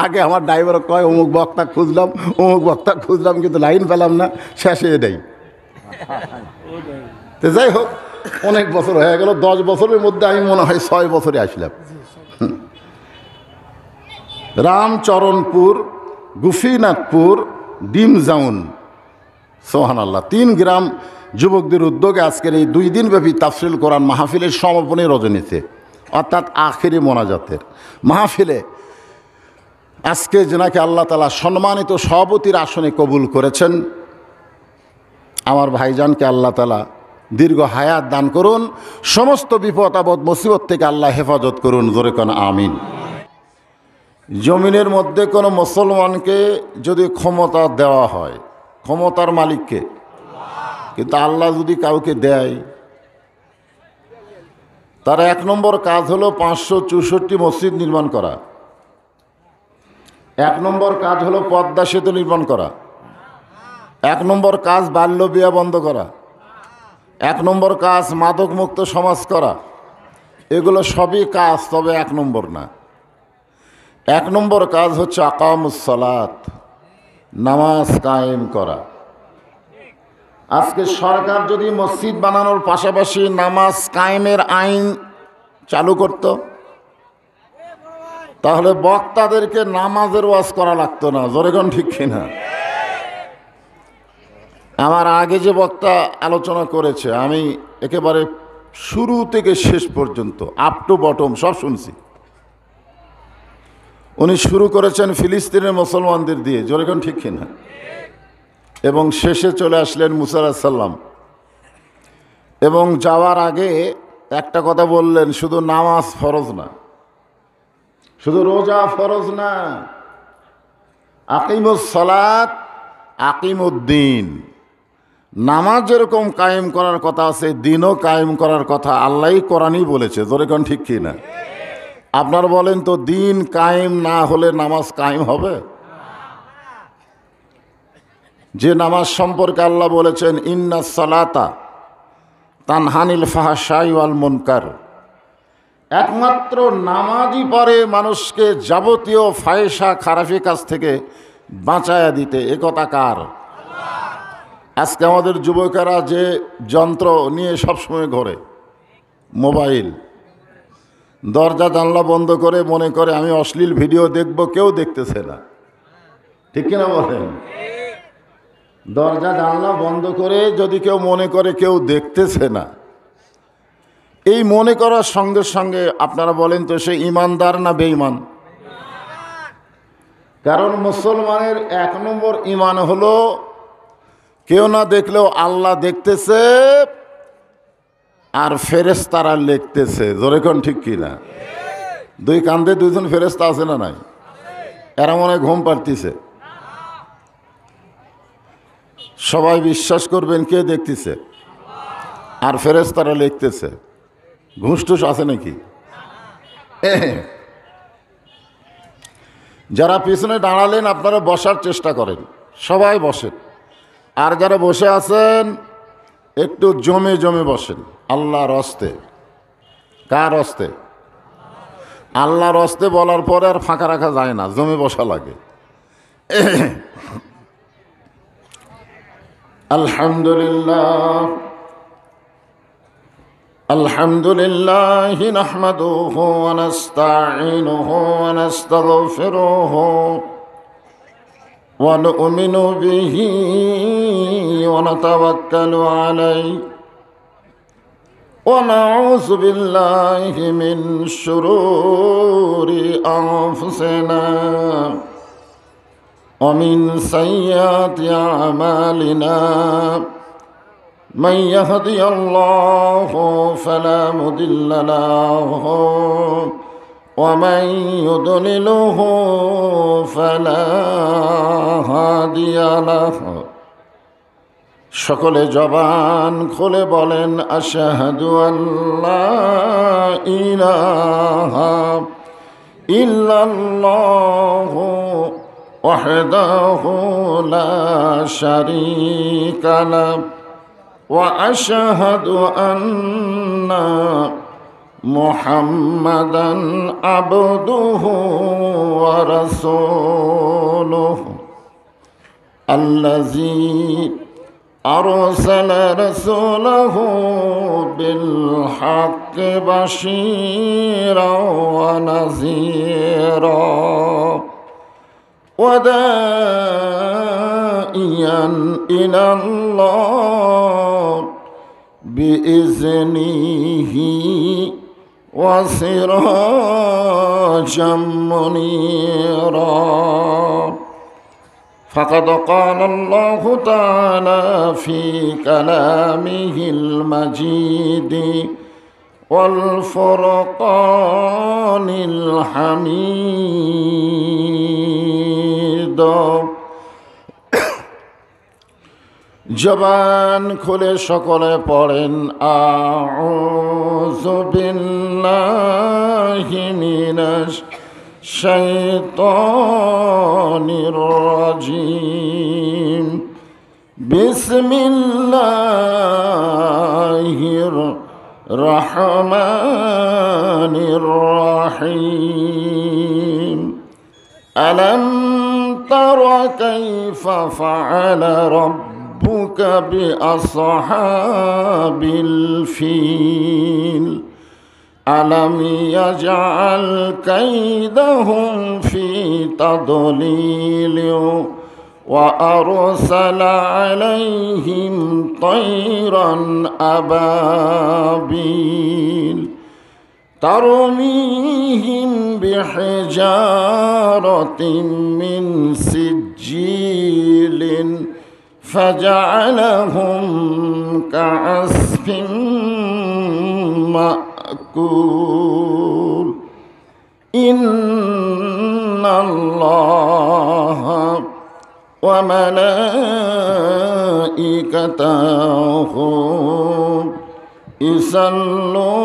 আগে আমার ড্রাইভার কয় অমুক বক্তা খুঁজলাম, অমুক বক্তা খুঁজলাম, কিন্তু লাইন পেলাম না, শেষে এটাই। তো যাই হোক, অনেক বছর হয়ে গেল, 10 বছরের মধ্যে আমি মনে হয় 6 বছরে আসলাম। রামচরণপুর, গুফিনাথপুর, ডিমজাউন, সোহানাল্লাহ, 3 গ্রাম যুবকদের উদ্যোগে আজকের এই 2 দিনব্যাপী তাফসিল কোরআন মাহফিলের সমাপনী রজনীতে, অর্থাৎ আখেরি মোনাজাতের মাহফিলে আজকে যেনাকে আল্লাহ তাআলা সম্মানিত সভাপতির আসনে কবুল করেছেন, আমার ভাইজানকে আল্লাহ তাআলা দীর্ঘ হায়াত দান করুন, সমস্ত বিপদ আপদ মুসিবত থেকে আল্লাহ হেফাজত করুন, জোরে কোন আমিন। জমিনের মধ্যে কোনো মুসলমানকে যদি ক্ষমতা দেওয়া হয়, ক্ষমতার মালিককে, কিন্তু আল্লাহ যদি কাউকে দেয়, তার 1 নম্বর কাজ হলো 564 মসজিদ নির্মাণ করা, 1 নম্বর কাজ হলো পদ্মা সেতু নির্মাণ করা, 1 নম্বর কাজ বাল্য বিবাহ বন্ধ করা, 1 নম্বর কাজ মাদক মুক্ত সমাজ করা। এগুলো সবই কাজ, তবে 1 নম্বর না। 1 নম্বর কাজ হচ্ছে আকামুস সালাত, নামাজ কায়েম করা। আজকে সরকার যদি মসজিদ বানানোর পাশাপাশি নামাজ কায়েমের আইন চালু করত, তাহলে বক্তাদেরকে নামাজের ওয়াজ করা লাগতো না, জোরে কোন ঠিক কিনা? আমার আগে যে বক্তা আলোচনা করেছে, আমি একেবারে শুরু থেকে শেষ পর্যন্ত আপ টু বটম সব শুনছি। উনি শুরু করেছেন ফিলিস্তিনের মুসলমানদের দিয়ে, জোরে কোন ঠিক কিনা? এবং শেষে চলে আসলেন মুসা আলাইহিস সালাম। এবং যাওয়ার আগে একটা কথা বললেন, শুধু নামাজ ফরজ না, শুধু রোজা ফরজ না, আকিমুস সালাত আকিমুদ্দিন, নামাজ যেরকম কায়েম করার কথা আছে, দিনও কায়েম করার কথা আল্লাহই কোরআনই বলেছে, জোরে কোন ঠিক কিনা? আপনারা বলেন তো, দিন কায়েম না হলে নামাজ কায়েম হবে? যে নামাজ সম্পর্কে আল্লাহ বলেছেন ইন্নাস সালাতা তানহানিল ফাহশাই ওয়াল মুনকার, একমাত্র নামাজই পারে মানুষকে যাবতীয় ফাহেসা খারাপি কাজ থেকে বাঁচায়া দিতে। এ কথা কার? আজকে আমাদের যুবকেরা যে যন্ত্র নিয়ে সবসময় ঘোরে, মোবাইল, দরজা জানলা বন্ধ করে মনে করে আমি অশ্লীল ভিডিও দেখব, কেউ দেখতেছে না, ঠিক কিনা বলেন? দরজা জানলা বন্ধ করে যদি কেউ মনে করে কেউ দেখতেছে না, এই মনে করার সঙ্গে সঙ্গে আপনারা বলেন তো সে ইমানদার না বেঈমান? কারণ মুসলমানের 1 নম্বর ইমান হলো কেউ না দেখলেও আল্লাহ দেখতেছে আর ফেরেশতারা লিখতেছে, জোরে কোন ঠিক কিনা? 2 কান্দে 2 জন ফেরেশতা আছে না নাই? এরা মনে হয় ঘুম পাড়তিছে। সবাই বিশ্বাস করবেন কে দেখতেছে আর ফেরেশতারা লিখতেছে। ঘুষটুস আছে নাকি? যারা পিছনে দাঁড়ালেন আপনারা বসার চেষ্টা করেন, সবাই বসেন। আর যারা বসে আছেন একটু জমে জমে বসেন, আল্লাহর হস্তে। কার হস্তে? আল্লাহর হস্তে বলার পরে আর ফাঁকা রাখা যায় না, জমে বসা লাগে। আলহামদুলিল্লাহ আলহামদুলিল্লাহি নাহমাদুহু ওয়া নাস্তাঈনুহু ওয়া নাস্তাগফিরুহু ওয়া নু'মিনু বিহি ওয়া নাতাওয়াক্কালু আলাইহি ওয়া নাউযু বিল্লাহি মিন শুরুরি আনফুসিনা ومن سيئات أعمالنا من يهدي الله فلا مضل له ومن يضلله فلا هادي له সকলে জবান খুলে বলেন আশহাদু আল্লা ইলাহা ইল্লাল্লাহু ওয়াহদাহু লা শারীকা লাহু ওয়া আশহাদু আন্না মুহাম্মাদান আবদুহু ওয়া রাসূলুহু আল্লাযী أرسل رسوله بالحق بشيرا ونذيرا وداعيا إلى الله بإذنه وسراجا منيرا فقد قال الله تعالى في كلامه المجيد والفرقان الحميد জবান খুলে সকলে পড়েন আউযু বিল্লাহি মিনাশ الشيطان الرجيم بسم الله الرحمن الرحيم ألم تر كيف فعل ربك بأصحاب الفيل ألم يجعل كيدهم في تضليل وأرسل عليهم طيرا أبابيل ترميهم بحجارة من سجيل فجعلهم كعصف مأكول إن الله وملائكته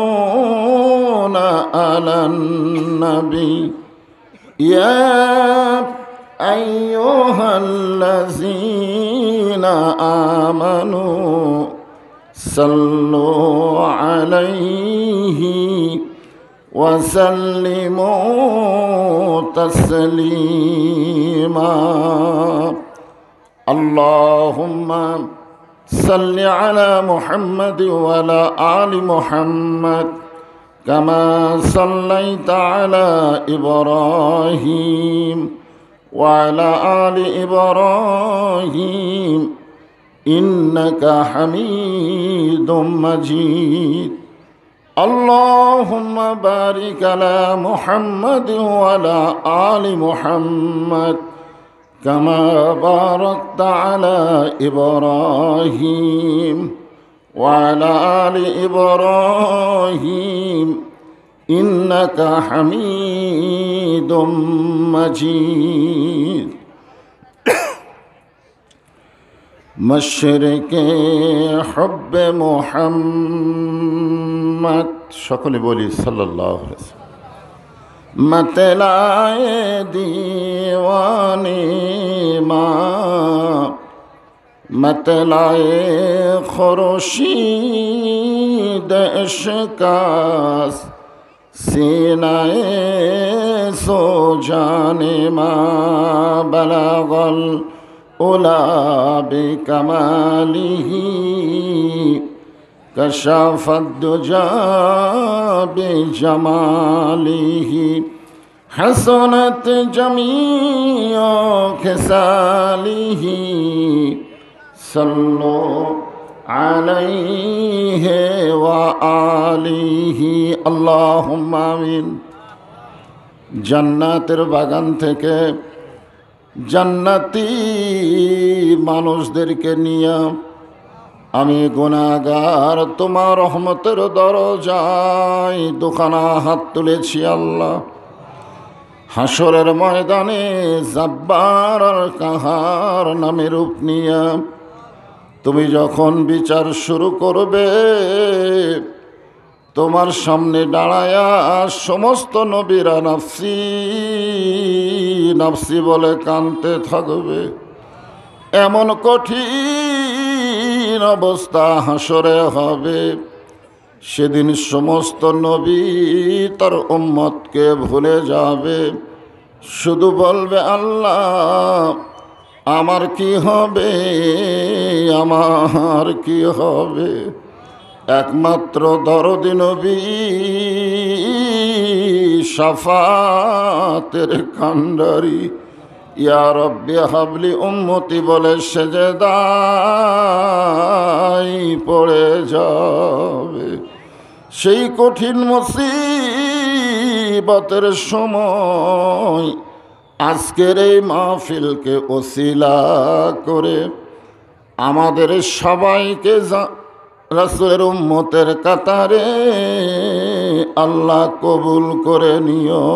يصلون على النبي يا أيها الذين آمنوا صلوا عليه وسلموا تسليما اللهم صل على محمد وعلى آل محمد كما صليت على إبراهيم وعلى آل إبراهيم إنك حميد مجيد اللهم بارك على محمد وعلى آل محمد كما باركت على إبراهيم وعلى آل إبراهيم إنك حميد مجيد مشرق حب محمد সকলে বলি সাল্লাল্লাহু আলাইহি ওয়াসাল্লাম मतलाए दीवानी माँ मतलाए खुर्शीद इश्कास सीनाए सो जाने माँ बलगल उला बिकमालिही कशाफ दुजा बिजमालिही हसनत जमीओ खिसालिही सल्लो अलैहि व आलिही अल्लाहुम्मा आमीन। জান্নাতের বাগান থেকে জান্নাতি মানুষদেরকে নিয়ে আমি গুনাহগার তোমার রহমতের দরজায় দুখানা হাত তুলেছি আল্লাহ। হাসরের ময়দানে জাব্বার আর কাহার নামে রূপ নিয়ে তুমি যখন বিচার শুরু করবে, তোমার সামনে দাঁড়ায়া সমস্ত নবীরা নাফসি নাফসি বলে কাঁদতে থাকবে। এমন কঠিন অবস্থা হাসরে হবে, সেদিন সমস্ত নবী তার উম্মতকে ভুলে যাবে, শুধু বলবে আল্লাহ আমার কি হবে, আমার কি হবে। একমাত্র দরদি নবী শাফাতের কান্ডারি ইয়া রব্বি হাবলি উম্মতি বলে সেজদায় পড়ে যাবে। সেই কঠিন মুসিবতের সময় আজকের এই মাহফিলকে ওসিলা করে আমাদের সবাইকে রাসূলের উম্মতের কাতারে আল্লাহ কবুল করে নিও।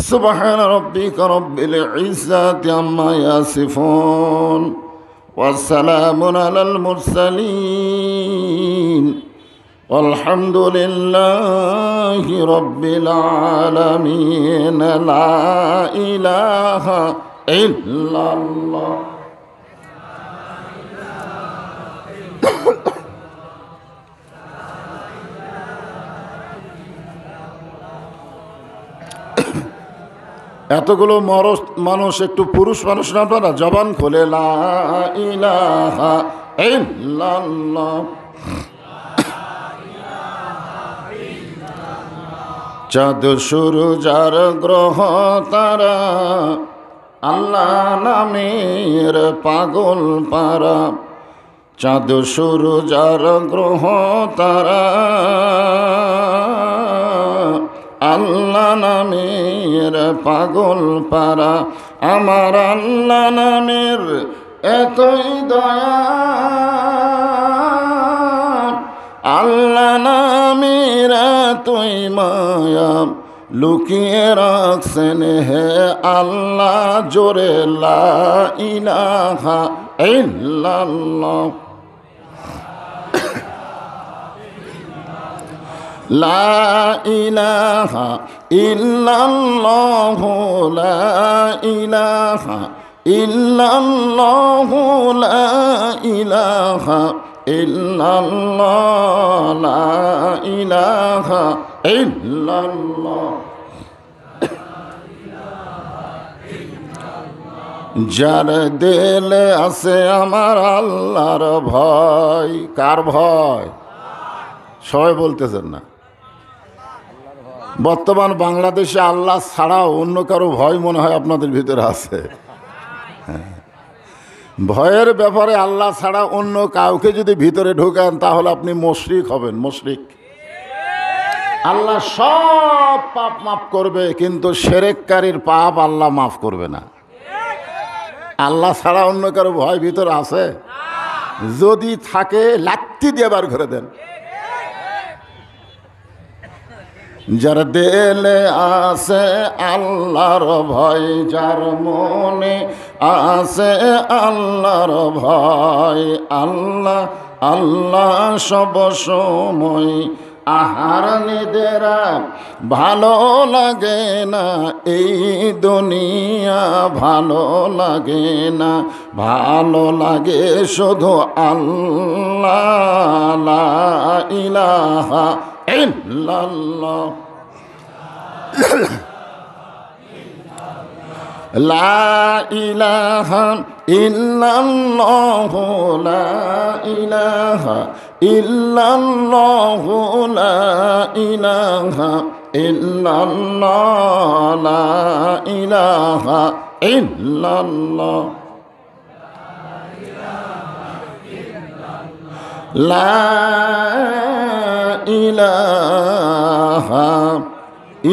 সুবহান রাব্বিকা রাব্বিল ইজ্জাতি আম্মা ইয়াসিফুন ওয়া সালামুন আলাল মুরসালিন আলহামদুলিল্লাহি রাব্বিল আলামিন। লা ইলাহা ইল্লাল্লাহ। এতগুলো মানুষ, একটু পুরুষ মানুষ না আপনারা, জবান খোলে লা ইলাহা ইল্লাল্লাহ। চাঁদ সূরজ আর গ্রহ তারা আল্লাহ নামের পাগল পারা। চাঁদ সূরজ আর গ্রহ তারা আল্লাহ নামের পাগল পারা। আমার আল্লাহ নামের এতই দয়া, আল্লাহ নামের এতই মায়া, লুকিয়ে রাখছেন হে আল্লাহ জোরে লা ইলাহা ইল্লাল্লাহ। লা ইলাহা ইল্লাল্লাহু লা ইলাহা ইল্লাল্লাহু লা ইলাহা ইল্লাল্লাহ লা ইলাহা ইল্লাল্লাহ। যার দিলে আছে আমার আল্লাহর ভয়। কার ভয়? সবাই বলতেছেন না। বর্তমান বাংলাদেশে আল্লাহ ছাড়া অন্য কারো ভয় মনে হয় আপনাদের ভিতরে আছে। ভয়ের ব্যাপারে আল্লাহ ছাড়া অন্য কাউকে যদি ভিতরে ঢোকান তাহলে আপনি মুশরিক হবেন। মুশরিক। আল্লাহ সব পাপ মাফ করবে, কিন্তু শিরককারীর পাপ আল্লাহ মাফ করবে না। আল্লাহ ছাড়া অন্য কারো ভয় ভিতরে আছে? যদি থাকে লাত্তি দিয়ে বার করে দেন। যার দিলে আছে আল্লাহর ভয়, যার মনে আছে আল্লাহর ভয়, আল্লাহ আল্লাহ সব সময়। আহার নিদেরা ভালো লাগে না, এই দুনিয়া ভালো লাগে না, ভালো লাগে শুধু আল্লাহ লা ইলাহা ইল্লাল্লাহ। লা ইলাহা ইল্লাল্লাহু লা ইলাহা ইল্লাল্লাহু লা ইলাহা ইল্লাল্লাহ লা ইলাহা ইল্লাল্লাহ। লা ইলাহা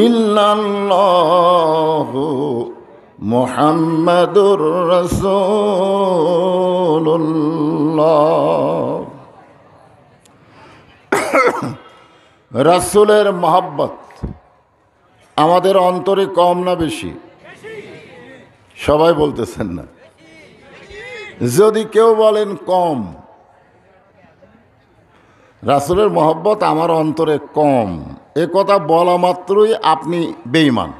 ইল্লাল্লাহু মুহাম্মাদুর রাসূলুল্লাহ। রাসূলের মহব্বত আমাদের অন্তরে কম না বেশি? সবাই বলতেছেন না। যদি কেউ বলেন কম, রাসূলের মহব্বত আমার অন্তরে কম, এ কথা বলা মাত্রই আপনি বেঈমান।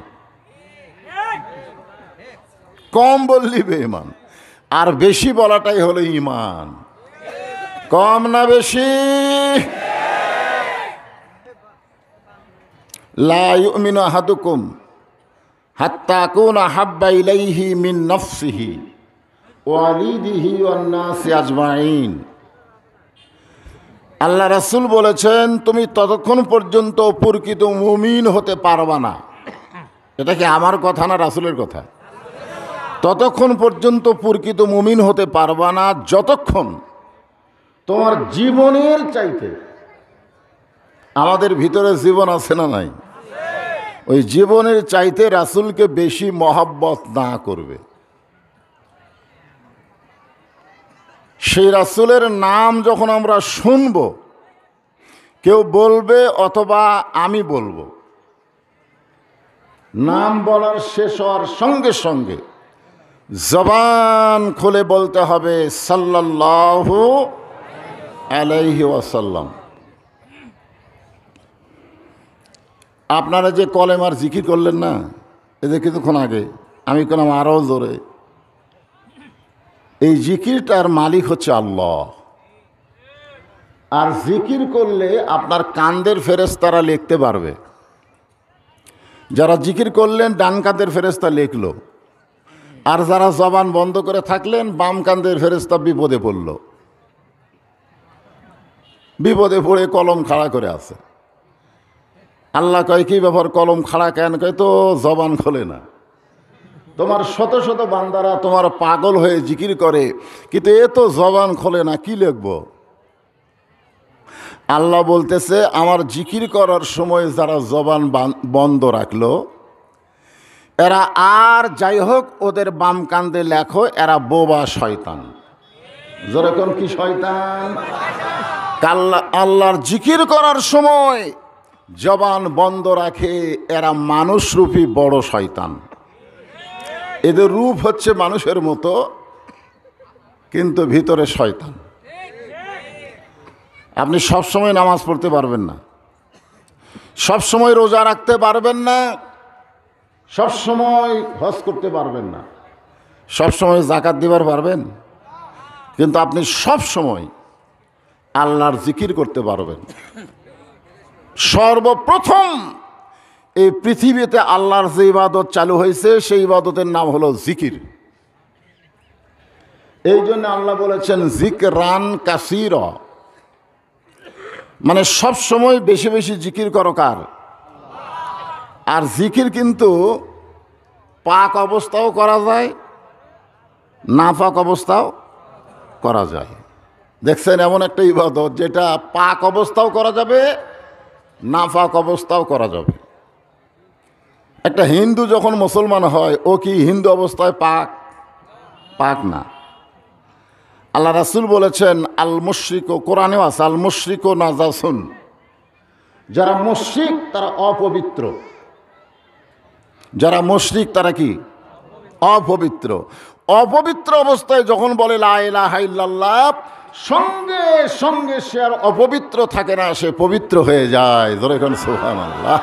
কম বললি বেঈমান, আর বেশি বলাটাই হলো ঈমান। কম না বেশি? লা ইউমিনু আহাদুকুম হাত্তা আকুনা আহাব্বা ইলাইহি মিন নাফসিহি ওয়া ওয়ালিদিহি ওয়ান নাসি আজমাইন। আল্লাহ রাসূল বলেছেন, তুমি ততক্ষণ পর্যন্ত প্রকৃত মুমিন হতে পারবা না। এটা কি আমার কথা না রাসূলের কথা? ততক্ষণ পর্যন্ত প্রকৃত মুমিন হতে পারবা না যতক্ষণ তোমার জীবনের চাইতে, আমাদের ভিতরে জীবন আছে না নাই, ওই জীবনের চাইতে রাসূলকে বেশি মহব্বত না করবে। সেই রাসূলের নাম যখন আমরা শুনব, কেউ বলবে অথবা আমি বলবো, নাম বলার শেষ হওয়ার সঙ্গে সঙ্গে জবান খুলে বলতে হবে সাল্লাল্লাহু আলাইহি ওয়াসাল্লাম। আপনারা যে কলেমার জিকির করলেন না, এই যে কিছুক্ষণ আগে, আমি করলাম আরও জোরে, এই জিকিরটার মালিক হচ্ছে আল্লাহ। আর জিকির করলে আপনার কান্দের ফেরেশতারা লিখতে পারবে। যারা জিকির করলেন ডান কাঁধের ফেরেশতা লিখলো, আর যারা জবান বন্ধ করে থাকলেন বাম কাঁধের ফেরেশতা বিপদে পড়ল। বিপদে পড়ে কলম খাড়া করে আছে। আল্লাহ কয়, কি ব্যাপার কলম খাড়া কেন? কয়, তো জবান খোলে না। তোমার শত শত বান্দারা তোমার পাগল হয়ে জিকির করে, কিন্তু এ তো জবান খোলে না, কি লিখব? আল্লাহ বলতেছে, আমার জিকির করার সময় যারা জবান বন্ধ রাখলো, এরা আর যাই হোক ওদের বাম কান্দে লেখো, এরা বোবা শয়তান। যেরকম কি শয়তান? আল্লাহর জিকির করার সময় জবান বন্ধ রাখে, এরা মানুষরূপী বড় শয়তান। এদের রূপ হচ্ছে মানুষের মতো, কিন্তু ভিতরে শয়তান। আপনি সবসময় নামাজ পড়তে পারবেন না, সবসময় রোজা রাখতে পারবেন না, সবসময় হজ করতে পারবেন না, সবসময় যাকাত দিবার পারবেন, কিন্তু আপনি সবসময় আল্লাহর জিকির করতে পারবেন। সর্বপ্রথম এই পৃথিবীতে আল্লাহর যে ইবাদত চালু হয়েছে, সেই ইবাদতের নাম হলো জিকির। এই জন্য আল্লাহ বলেছেন জিকরান কাসীরা, মানে সব সময় বেশি বেশি জিকির করো। কার? আর জিকির কিন্তু পাক অবস্থাও করা যায়, না পাক অবস্থাও করা যায়। দেখছেন, এমন একটা ইবাদত যেটা পাক অবস্থাও করা যাবে, না পাক অবস্থাও করা যাবে। একটা হিন্দু যখন মুসলমান হয়, ও কি হিন্দু অবস্থায় পাক? পাক না। আল্লাহ রাসূল বলেছেন আল মুশরিক, কোরআনেও আছে আল মুশরিক নাজাসুন, যারা মুশরিক তারা অপবিত্র। যারা মুশরিক তারা কি? অপবিত্র। অপবিত্র অবস্থায় যখন বলে লা ইলাহা ইল্লাল্লাহ, সঙ্গে সঙ্গে সে আর অপবিত্র থাকে না, সে পবিত্র হয়ে যায়। ধরে কোন সুবহানাল্লাহ।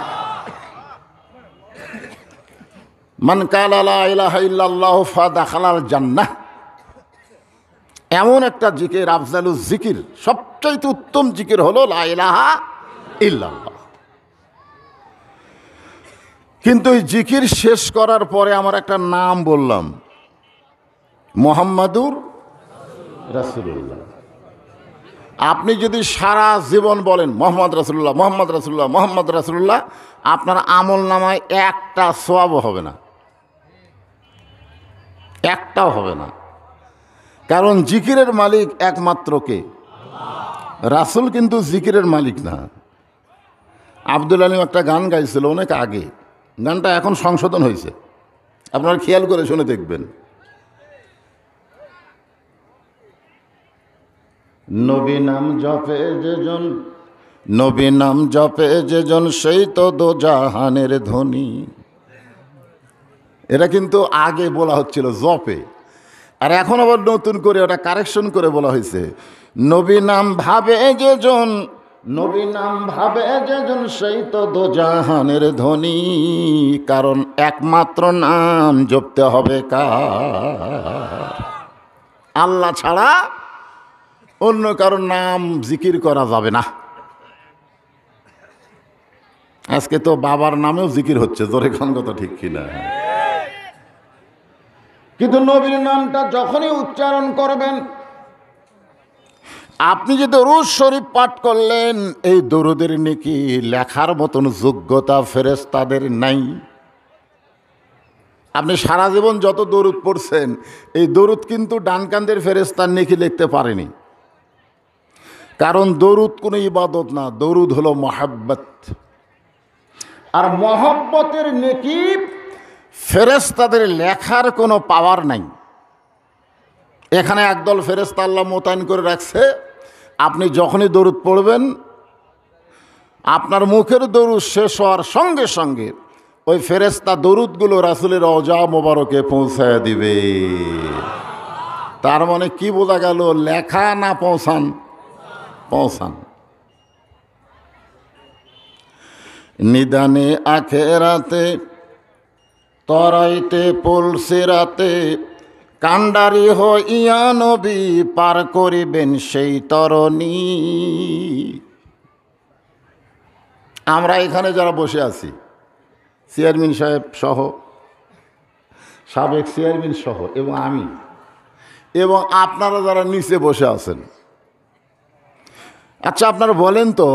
মান কালা লা ইলাহা ইল্লাল্লাহ ফাদাখালাল জান্নাহ, এমন একটা জিকির, আফজালুজ জিকির, সবচাইতে উত্তম জিকির হলো লা ইলাহা ইল্লাল্লাহ। কিন্তু এই জিকির শেষ করার পরে আমার একটা নাম বললাম, মুহাম্মাদুর রাসূলুল্লাহ। আপনি যদি সারা জীবন বলেন মুহাম্মদ রাসূলুল্লাহ, মুহাম্মদ রাসূলুল্লাহ, মুহাম্মদ রাসূলুল্লাহ, আপনার আমল নামায় একটা সওয়াবও হবে না, একটাও হবে না। কারণ জিকিরের মালিক একমাত্র কে? রাসূল কিন্তু জিকিরের মালিক না। আব্দুল আলীম একটা গান গাইছিল অনেক আগে, গানটা এখন সংশোধন হয়েছে। আপনারা খেয়াল করে শুনে দেখবেন। নবী নাম জপে যেজন, নবী নাম জপে যেজন, সেই তো দোজাহানের ধ্বনি। এটা কিন্তু আগে বলা হচ্ছিল জপে, আর এখন আবার নতুন করে ওটা কারেকশন করে বলা হয়েছে নবী নাম ভাবে যেজন, নবী নাম ভাবে যেজন, সেই তো দোজাহানের ধ্বনি। কারণ একমাত্র নাম জপতে হবে কার? আল্লাহ ছাড়া অন্য কারোর নাম জিকির করা যাবে না। আজকে তো বাবার নামেও জিকির হচ্ছে, জোরে খান কথা ঠিক কিনা? কিন্তু নবীর নামটা যখনই উচ্চারণ করবেন, আপনি যে দরুদ শরীফ পাঠ করলেন, এই দরুদের নেকি লেখার মতন যোগ্যতা ফেরেশতাদের নাই। আপনি সারা জীবন যত দরুদ পড়ছেন, এই দরুদ কিন্তু ডান কান্দের ফেরেশতার নেকি লিখতে পারেনি। কারণ দরুদ কোনো ইবাদত না, দরুদ হলো মহাব্বত, আর মহব্বতের নেকি ফেরেশতাদের লেখার কোনো পাওয়ার নাই। এখানে একদল ফেরেশতা আল্লাহ মোতায়েন করে রাখছে, আপনি যখনই দরুদ পড়বেন, আপনার মুখের দরুদ শেষ হওয়ার সঙ্গে সঙ্গে ওই ফেরেশতা দরুদগুলো রাসূলের রওজা মোবারকে পৌঁছায় দিবে। তার মানে কি বোঝা গেল? লেখা না পৌঁছান? পৌঁছান। নিদানে আখেরাতে তরাইতে পুলসিরাতে, কান্ডারি হইয়া নবী পার করিবেন সেই তরণী। আমরা এখানে যারা বসে আছি, চেয়ারম্যান সাহেব সহ, সাবেক চেয়ারম্যান সহ, এবং আমি, এবং আপনারা যারা নিচে বসে আছেন, আচ্ছা আপনারা বলেন তো,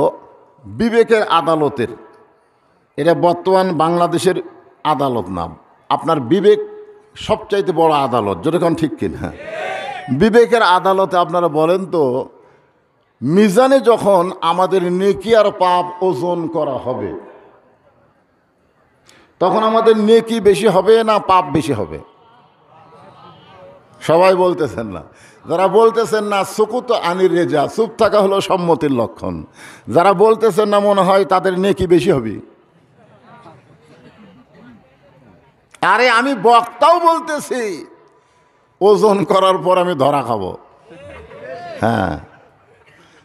বিবেকের আদালতের, এটা বর্তমান বাংলাদেশের আদালত নাম, আপনার বিবেক সবচাইতে বড় আদালত, যেরকম ঠিক কিনা? বিবেকের আদালতে আপনারা বলেন তো, মিজানে যখন আমাদের নেকি আর পাপ ওজন করা হবে, তখন আমাদের নেকি বেশি হবে না পাপ বেশি হবে? সবাই বলতেছেন না। যারা বলতেছেন না, সুকুত আনির রেজা, চুপ থাকা হলো সম্মতির লক্ষণ। যারা বলতেছেন না, মনে হয় তাদের নেকি বেশি হবে। আরে আমি বক্তাও বলতেছি, ওজন করার পর আমি ধরা খাবো। হ্যাঁ,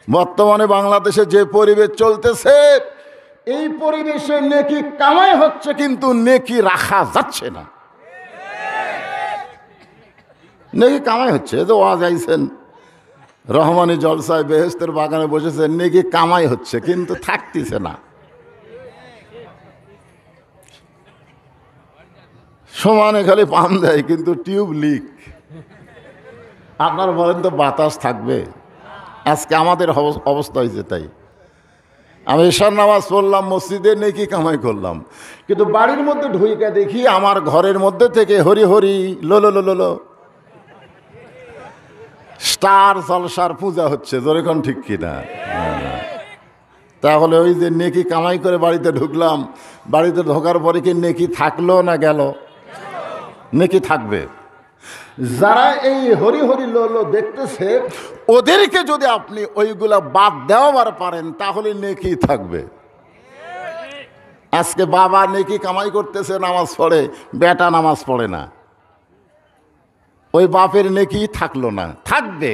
বর্তমানে বাংলাদেশে যে পরিবেশ চলতেছে, এই পরিবেশে নেকি কামাই হচ্ছে, কিন্তু নেকি রাখা যাচ্ছে না। নেকি কামাই হচ্ছে, যে ওয়াজ আইছেন, রহমানি জলসায় বেহেশতের বাগানে বসেছেন, নেকি কামাই হচ্ছে, কিন্তু থাকতেছে না। সমানে খালি পাম দেয়, কিন্তু টিউব লিক। আপনারা বলেন তো, বাতাস থাকবে? আজকে আমাদের অবস্থা হয়েছে তাই। আমি ঈশার নামাজ পড়লাম, মসজিদে নেকি কামাই করলাম, কিন্তু বাড়ির মধ্যে ঢুইকা দেখি আমার ঘরের মধ্যে থেকে হরি হরি লোলো লোলো স্টার জলসার পূজা হচ্ছে, যেরকম ঠিক কিনা? তাহলে ওই যে নেকি কামাই করে বাড়িতে ঢুকলাম, বাড়িতে ঢোকার পরে কি নেকি থাকলো না গেল? নেকি থাকবে। যারা এই হরি হরি লোলো দেখতেছে, ওদেরকে যদি আপনি ওইগুলা বাদ দেওয়ার পারেন, তাহলে নেকি থাকবে। আজকে বাবা নেকি কামাই করতেছে, নামাজ পড়ে, বেটা নামাজ পড়ে না, ওই বাপের নেকি থাকলো না। থাকবে।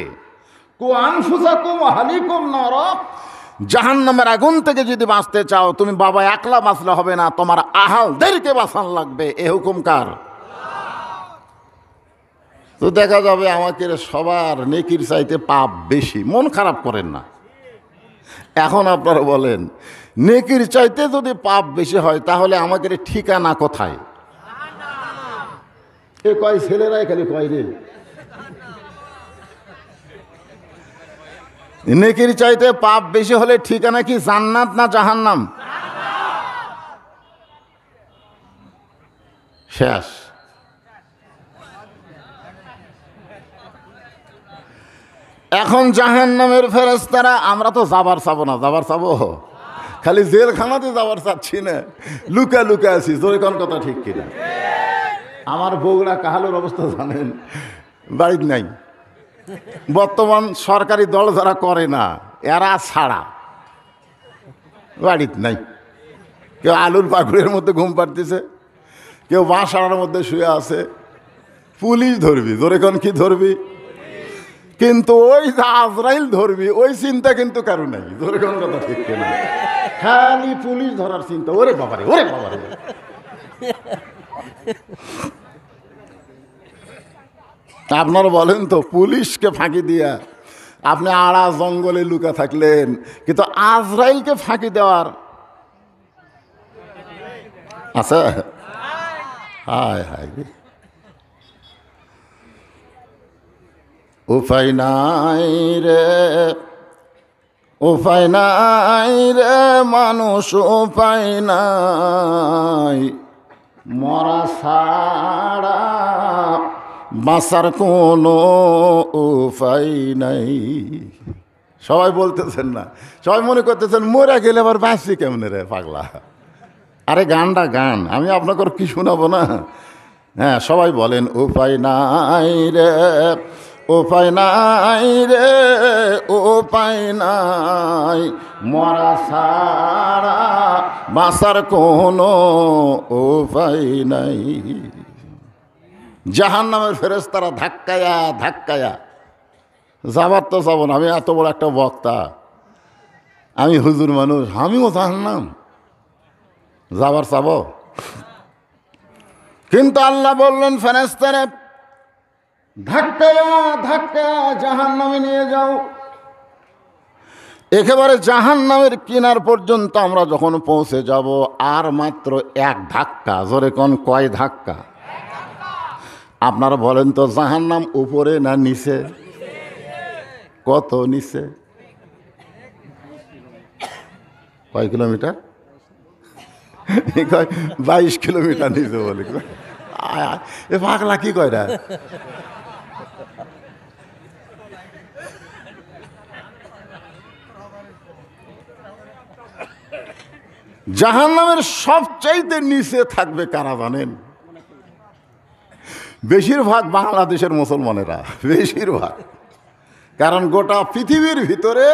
জাহান্নামের আগুন থেকে যদি বাঁচতে চাও, তুমি বাবা একলা বাঁচলে হবে না, তোমার আহালদেরকে বাঁচান লাগবে। এ হুকুম কার? তো দেখা যাবে আমাকে সবার নেকির চাইতে পাপ বেশি। মন খারাপ করেন না। এখন আপনারা বলেন, নেকির চাইতে যদি পাপ বেশি হয়, তাহলে আমাকে ঠিকানা কোথায়? এ কয় ছেলেরাই খালি কয় রে, নেকির চাইতে পাপ বেশি হলে ঠিকানা কি জান্নাত না জাহান্নাম? শেষ। এখন জাহান্নামের ফেরেশতারা, আমরা তো যাবার চাবো না, যাবার চাবো, খালি জেলখানাতে যাবার চাচ্ছি না, লুকা লুকা আছি, জোরে কোন কথা ঠিক কিনা? আমার বগুড়া কাহালুর অবস্থা জানেন, বাড়িতে নাই। বর্তমান সরকারি দল যারা করে না এরা ছাড়া বাড়িতে নাই। কেউ আলুর পাকুড়ের মধ্যে ঘুম পাড়তেছে, কেউ বাঁশাড়ার মধ্যে শুয়ে আছে। পুলিশ ধরবি, জোরে কোন কি ধরবি, কিন্তু ওই যে আজরাইল ধরবি ওই চিন্তা কিন্তু কারো নাই। জোরে কোন কথা ঠিক কিনা? খালি পুলিশ ধরার চিন্তা। ওরে বাবারে, ওরে বাবারে। আপনারা বলেন তো, পুলিশকে ফাঁকি দিয়া আপনি আড়া জঙ্গলে লুকা থাকলেন, কিন্তু আজরাইলকে ফাঁকি দেওয়ার আছে? হায় হায়, উপায় নাই রে, উপায় নাই রে মানুষ, উপায় নাই, মরা ছাড়া বাঁচার কোনো উপায় নাই। সবাই বলতেছেন না, সবাই মনে করতেছেন মরে গেলে আবার বাঁচি কেমনে রে পাগলা। আরে গানটা গান, আমি আপনাকে কি শোনাবো না? হ্যাঁ, সবাই বলেন উপায় নাই রে, উপায় নাই রে, উপায় নাই, মরা ছাড়া বাঁচার কোনো উপায় নাই। জাহান্নামের ফেরেশতারা ধাক্কায়া ধাক্কায়া, যাবার তো যাব না, আমি এত বড় একটা বক্তা, আমি হুজুর মানুষ, আমিও জাহান্নাম যাবার চাব। কিন্তু আল্লাহ বললেন ফেরেশতারা ধাক্কায়া ধাক্কায়া জাহান্নামে নিয়ে যাও। একেবারে জাহান্নামের কিনার পর্যন্ত আমরা যখন পৌঁছে যাব, আর মাত্র এক ধাক্কা। জোরে কোন কয় ধাক্কা? আপনারা বলেন তো, জাহান্নাম উপরে না নিচে? কত নিচে? কয় কিলোমিটার? 22 কিলোমিটার নিচে বলে। এ পাগলা কি কয় না? জাহান্নামের সবচাইতে নিচে থাকবে কারা জানেন? বেশিরভাগ বাংলাদেশের মুসলমানেরা, বেশিরভাগ। কারণ গোটা পৃথিবীর ভিতরে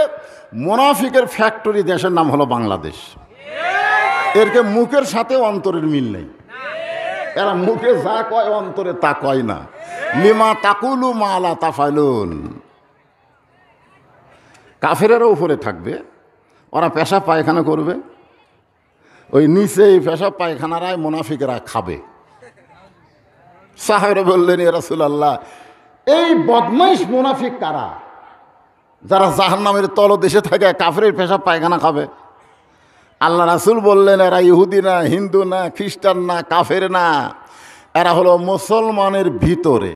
মুনাফিকের ফ্যাক্টরি দেশের নাম হলো বাংলাদেশ। এরকে মুখের সাথে অন্তরের মিল নেই। এরা মুখে যা কয় অন্তরে তা কয় না। লিমা তাকুলু মালা তাফাইলুন। কাফেরেরও উপরে থাকবে, ওরা পেশাব পায়খানা করবে, ওই নিচে এই পেশাব পায়খানারাই মুনাফিকেরা খাবে। সাহাবারা বললেন, ইয়া রাসূলুল্লাহ, এই বদমাইশ মুনাফিক কারা, যারা জাহান্নামের তলদেশে থাকে কাফেরের পেশাব পায়খানা খাবে? আল্লাহ রাসূল বললেন, এরা ইহুদি না, হিন্দু না, খ্রিস্টান না, কাফের না, এরা হলো মুসলমানের ভিতরে